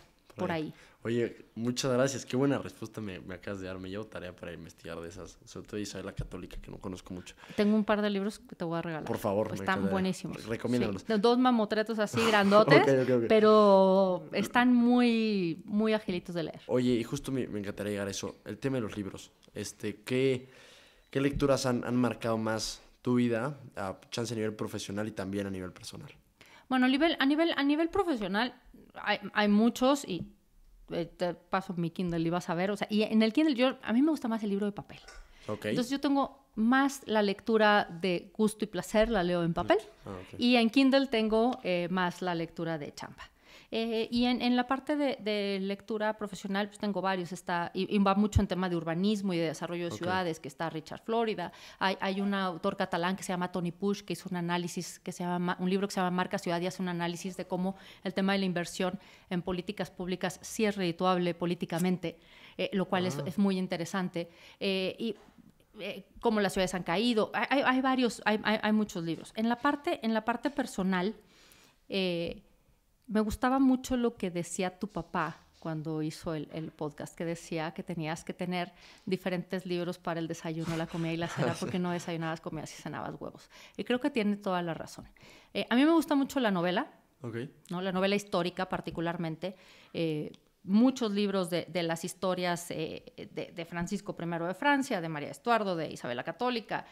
ahí. Oye, muchas gracias. Qué buena respuesta me acabas de dar. Me llevo tarea para investigar de esas. Sobre todo Isabel la Católica, que no conozco mucho. Tengo un par de libros que te voy a regalar. Por favor. Pues están buenísimos. Recomiéndalos. Sí. 2 mamotretos así grandotes, okay. Pero están muy, muy agilitos de leer. Oye, y justo me encantaría llegar a eso. El tema de los libros. ¿Qué lecturas han marcado más tu vida, chance a nivel profesional y también a nivel personal? Bueno, a nivel profesional hay muchos y te paso mi Kindle y vas a ver. O sea, y en el Kindle a mí me gusta más el libro de papel. Okay. Entonces yo tengo más la lectura de gusto y placer, la leo en papel. Okay. Y en Kindle tengo más la lectura de chamba. Y en la parte de lectura profesional, pues tengo varios. Y va mucho en tema de urbanismo y de desarrollo de ciudades, que está Richard Florida. Hay un autor catalán que se llama Tony Puig, que hizo un libro que se llama Marca Ciudad, y hace un análisis de cómo el tema de la inversión en políticas públicas sí es redituable políticamente, lo cual es muy interesante. Y cómo las ciudades han caído. Hay muchos libros. En la parte personal, me gustaba mucho lo que decía tu papá cuando hizo el podcast, que decía que tenías que tener diferentes libros para el desayuno, la comida y la cena, porque no desayunabas, comías y cenabas huevos. Y creo que tiene toda la razón. A mí me gusta mucho la novela, ¿no? La novela histórica particularmente. Muchos libros de las historias de Francisco I de Francia, de María de Estuardo, de Isabel la Católica.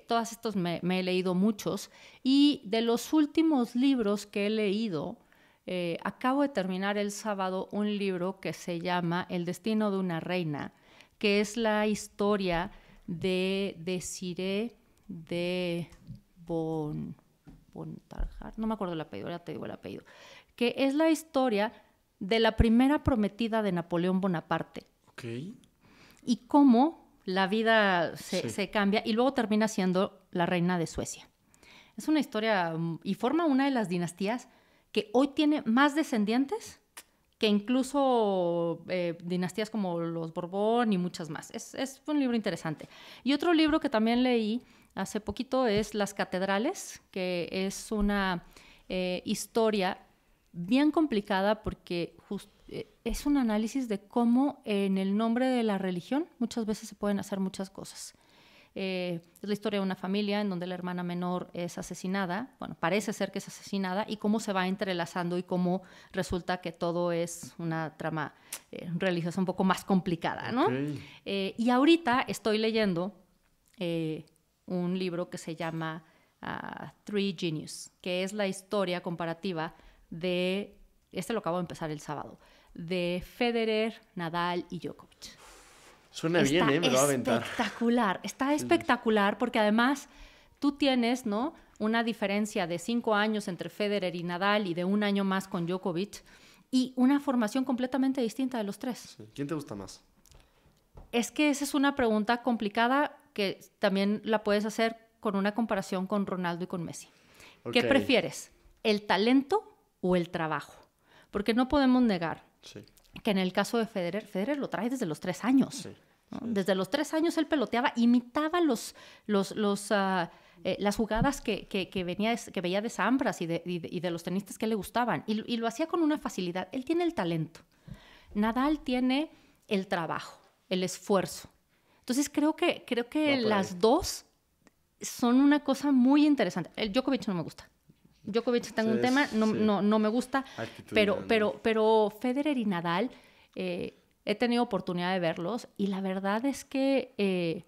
Todos estos me he leído muchos. Y de los últimos libros que he leído, acabo de terminar el sábado un libro que se llama El destino de una reina, que es la historia de Desirée de Bontarjar, no me acuerdo el apellido, ya te digo el apellido, que es la historia de la primera prometida de Napoleón Bonaparte. Okay. Y cómo la vida Sí. se cambia y luego termina siendo la reina de Suecia. Es una historia y forma una de las dinastías que hoy tiene más descendientes que incluso dinastías como los Borbón y muchas más. Es un libro interesante. Y otro libro que también leí hace poquito es Las Catedrales, que es una historia bien complicada porque es un análisis de cómo en el nombre de la religión muchas veces se pueden hacer muchas cosas. Es la historia de una familia en donde la hermana menor es asesinada, bueno, parece ser que es asesinada, y cómo se va entrelazando y cómo resulta que todo es una trama religiosa un poco más complicada, ¿no? Ok. Y ahorita estoy leyendo un libro que se llama Three Genius, que es la historia comparativa de, este lo acabo de empezar el sábado, de Federer, Nadal y Djokovic. Suena bien, me lo va a aventar. Está espectacular porque además tú tienes, ¿no?, una diferencia de 5 años entre Federer y Nadal y de 1 año más con Djokovic y una formación completamente distinta de los tres. Sí. ¿Quién te gusta más? Es que esa es una pregunta complicada que también la puedes hacer con una comparación con Ronaldo y con Messi. Ok. ¿Qué prefieres? ¿El talento o el trabajo? Porque no podemos negar Sí. que en el caso de Federer lo trae desde los 3 años. Sí. ¿No? Sí. Desde los 3 años él peloteaba, imitaba las jugadas que veía de Sampras y de los tenistas que le gustaban. Y lo hacía con una facilidad. Él tiene el talento. Nadal tiene el trabajo, el esfuerzo. Entonces creo que las dos son una cosa muy interesante. El Djokovic no me gusta. Djokovic tengo un tema, no me gusta, pero Federer y Nadal he tenido oportunidad de verlos y la verdad es que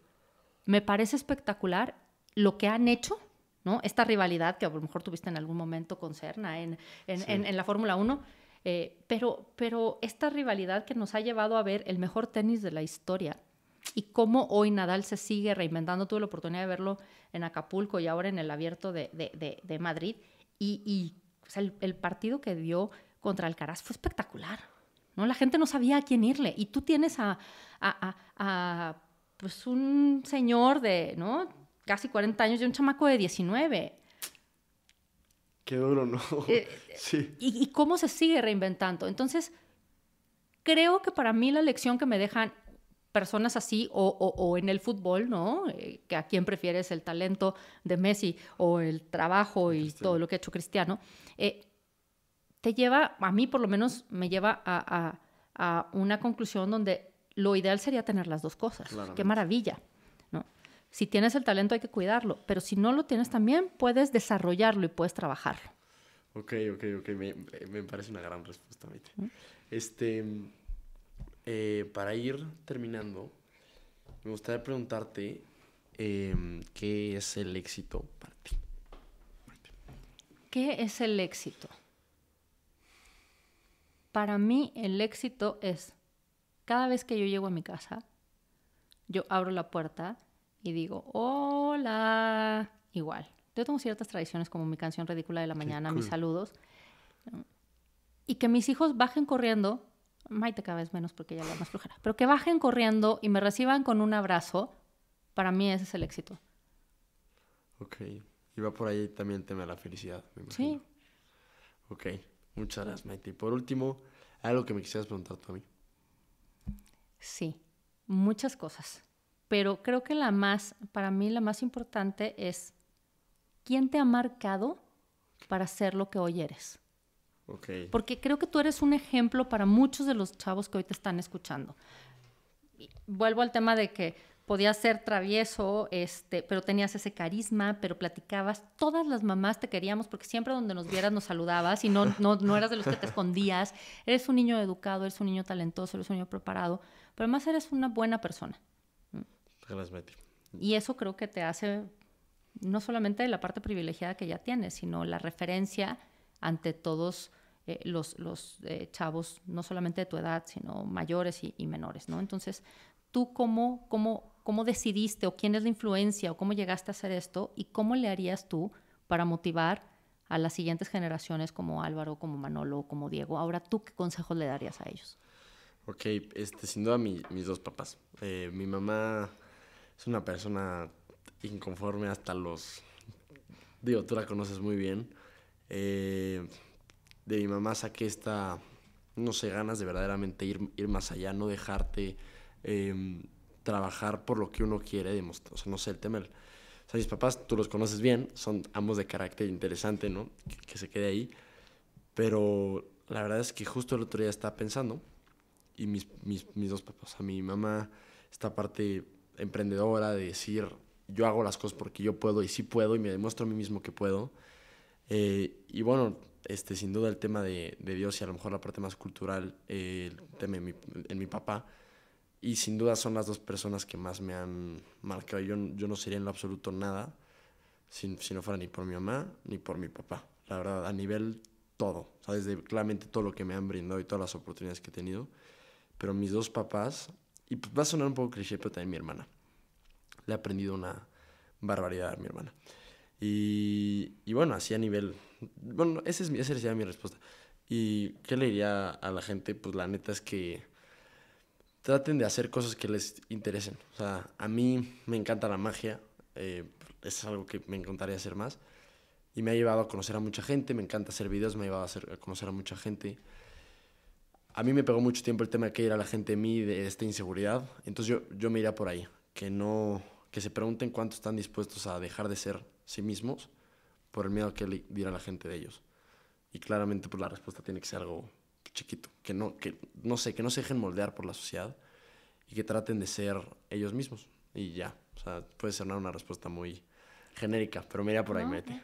me parece espectacular lo que han hecho, ¿no? Esta rivalidad que a lo mejor tuviste en algún momento con Serna en la Fórmula 1, pero esta rivalidad que nos ha llevado a ver el mejor tenis de la historia y cómo hoy Nadal se sigue reinventando. Tuve la oportunidad de verlo en Acapulco y ahora en el Abierto de Madrid. Y o sea, el partido que dio contra Alcaraz fue espectacular, ¿no? La gente no sabía a quién irle. Y tú tienes pues un señor de, ¿no?, casi 40 años y un chamaco de 19. Qué duro, ¿no? Sí. Y cómo se sigue reinventando. Entonces, creo que para mí la lección que me dejan personas así o en el fútbol, ¿no? Que a quién prefieres, el talento de Messi o el trabajo y todo lo que ha hecho Cristiano, te lleva, a mí por lo menos me lleva a una conclusión donde lo ideal sería tener las dos cosas. Claramente. Qué maravilla, ¿no? Si tienes el talento hay que cuidarlo, pero si no lo tienes también puedes desarrollarlo y puedes trabajarlo. Ok. Me parece una gran respuesta, Maite. Para ir terminando, me gustaría preguntarte ¿qué es el éxito para ti? ¿Qué es el éxito? Para mí el éxito es cada vez que yo llego a mi casa, yo abro la puerta y digo, hola, igual. Yo tengo ciertas tradiciones como mi canción ridícula de la mañana, mis saludos, y que mis hijos bajen corriendo, Maite cada vez menos porque ya la más flojera, pero que bajen corriendo y me reciban con un abrazo, para mí ese es el éxito. Ok, y va por ahí también el tema de la felicidad, me imagino. Sí. Ok, muchas gracias, Maite. Y por último, algo que me quisieras preguntar tú a mí. Sí, muchas cosas, pero creo que para mí la más importante es ¿quién te ha marcado para ser lo que hoy eres? Okay. Porque creo que tú eres un ejemplo para muchos de los chavos que hoy te están escuchando. Y vuelvo al tema de que podías ser travieso, pero tenías ese carisma, pero platicabas. Todas las mamás te queríamos porque siempre donde nos vieras nos saludabas y no eras de los que te escondías. Eres un niño educado, eres un niño talentoso, eres un niño preparado, pero además eres una buena persona. Gracias, Maite. Y eso creo que te hace no solamente la parte privilegiada que ya tienes, sino la referencia ante todos los chavos, no solamente de tu edad, sino mayores y menores, ¿no? Entonces, ¿tú cómo decidiste o quién es la influencia o cómo llegaste a hacer esto y cómo le harías tú para motivar a las siguientes generaciones como Álvaro, como Manolo, como Diego? Ahora, ¿tú qué consejos le darías a ellos? Ok, sin duda mis dos papás. Mi mamá es una persona inconforme hasta los... Digo, tú la conoces muy bien. De mi mamá saqué no sé, ganas de verdaderamente ir más allá, no dejarte trabajar por lo que uno quiere demostrar. O sea, no sé, el tema... O sea, mis papás, tú los conoces bien, son ambos de carácter interesante, ¿no? Que se quede ahí. Pero la verdad es que justo el otro día estaba pensando, y mis dos papás, o sea, mi mamá, esta parte emprendedora de decir, yo hago las cosas porque yo puedo y sí puedo y me demuestro a mí mismo que puedo. Y bueno, sin duda el tema de Dios y a lo mejor la parte más cultural, el tema en mi papá. Y sin duda son las dos personas que más me han marcado. Yo no sería en lo absoluto nada si no fuera ni por mi mamá ni por mi papá. La verdad, a nivel todo. O sea, desde claramente todo lo que me han brindado y todas las oportunidades que he tenido. Pero mis dos papás, y pues va a sonar un poco cliché, pero también mi hermana. Le he aprendido una barbaridad a mi hermana. Y bueno, así a nivel... Bueno, esa sería mi respuesta. ¿Y qué le diría a la gente? Pues la neta es que traten de hacer cosas que les interesen. O sea, a mí me encanta la magia. Es algo que me encantaría hacer más. Y me ha llevado a conocer a mucha gente. Me encanta hacer videos, me ha llevado a conocer a mucha gente. A mí me pegó mucho tiempo el tema de que era la gente de mí, de esta inseguridad. Entonces yo me iría por ahí. Que se pregunten cuánto están dispuestos a dejar de ser sí mismos por el miedo que le dirá la gente de ellos. Y claramente pues la respuesta tiene que ser algo chiquito, que no sé, que no se dejen moldear por la sociedad y que traten de ser ellos mismos. Y ya, o sea, puede ser una respuesta muy genérica, pero mira por ahí, Maite.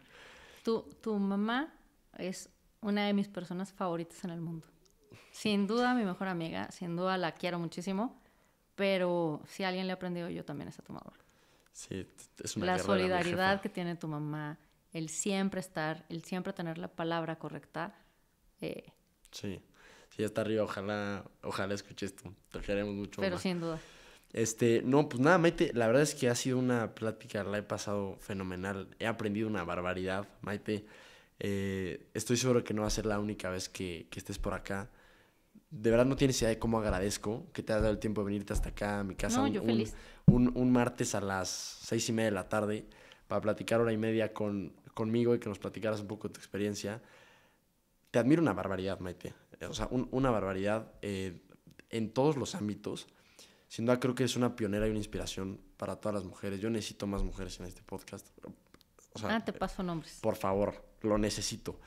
Tu mamá es una de mis personas favoritas en el mundo. Sin duda mi mejor amiga, sin duda la quiero muchísimo, pero si a alguien le he aprendido yo también es a tu mamá. Sí, es una La solidaridad que tiene tu mamá, el siempre estar, el siempre tener la palabra correcta. Sí, está arriba, ojalá escuches esto, te queremos mucho. Pero mamá. sin duda. No, pues nada, Maite, la verdad es que ha sido una plática, la he pasado fenomenal, he aprendido una barbaridad, Maite. Estoy seguro que no va a ser la única vez que estés por acá. De verdad no tienes idea de cómo agradezco que te hayas dado el tiempo de venirte hasta acá a mi casa. No, yo feliz. Un martes a las 6:30 de la tarde para platicar hora y media conmigo y que nos platicaras un poco de tu experiencia. Te admiro una barbaridad, Maite. O sea, una barbaridad en todos los ámbitos. Sin duda creo que es una pionera y una inspiración para todas las mujeres. Yo necesito más mujeres en este podcast. O sea, te paso nombres. Por favor, lo necesito.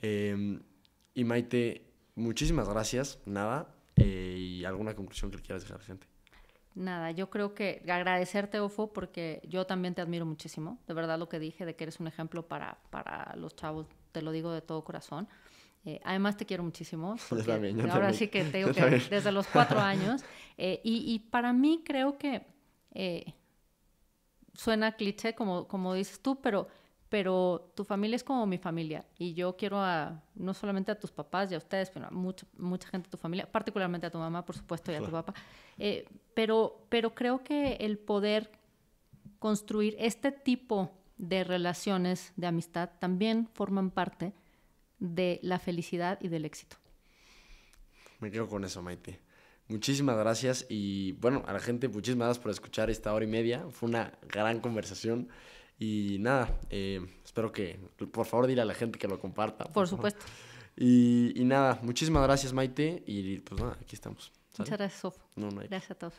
Y Maite, muchísimas gracias. Nada. ¿Y alguna conclusión que le quieras dejar a la gente? Nada, yo creo que agradecerte, Ofo, porque yo también te admiro muchísimo. De verdad lo que dije, de que eres un ejemplo para los chavos, te lo digo de todo corazón. Además te quiero muchísimo. Yo también. Ahora sí que te digo que desde los 4 años. Y para mí creo que suena cliché, como dices tú, pero tu familia es como mi familia. Y yo quiero no solamente a tus papás y a ustedes, pero a mucha gente de tu familia, particularmente a tu mamá, por supuesto, y a tu papá. Pero creo que el poder construir este tipo de relaciones de amistad también forman parte de la felicidad y del éxito. Me quedo con eso, Maite. Muchísimas gracias y bueno, a la gente muchísimas gracias por escuchar esta hora y media. Fue una gran conversación y nada, espero que por favor dile a la gente que lo comparta. Por supuesto. Y nada, muchísimas gracias, Maite, y pues nada, aquí estamos. ¿Sale? Muchas gracias, Sofo. No, gracias a todos.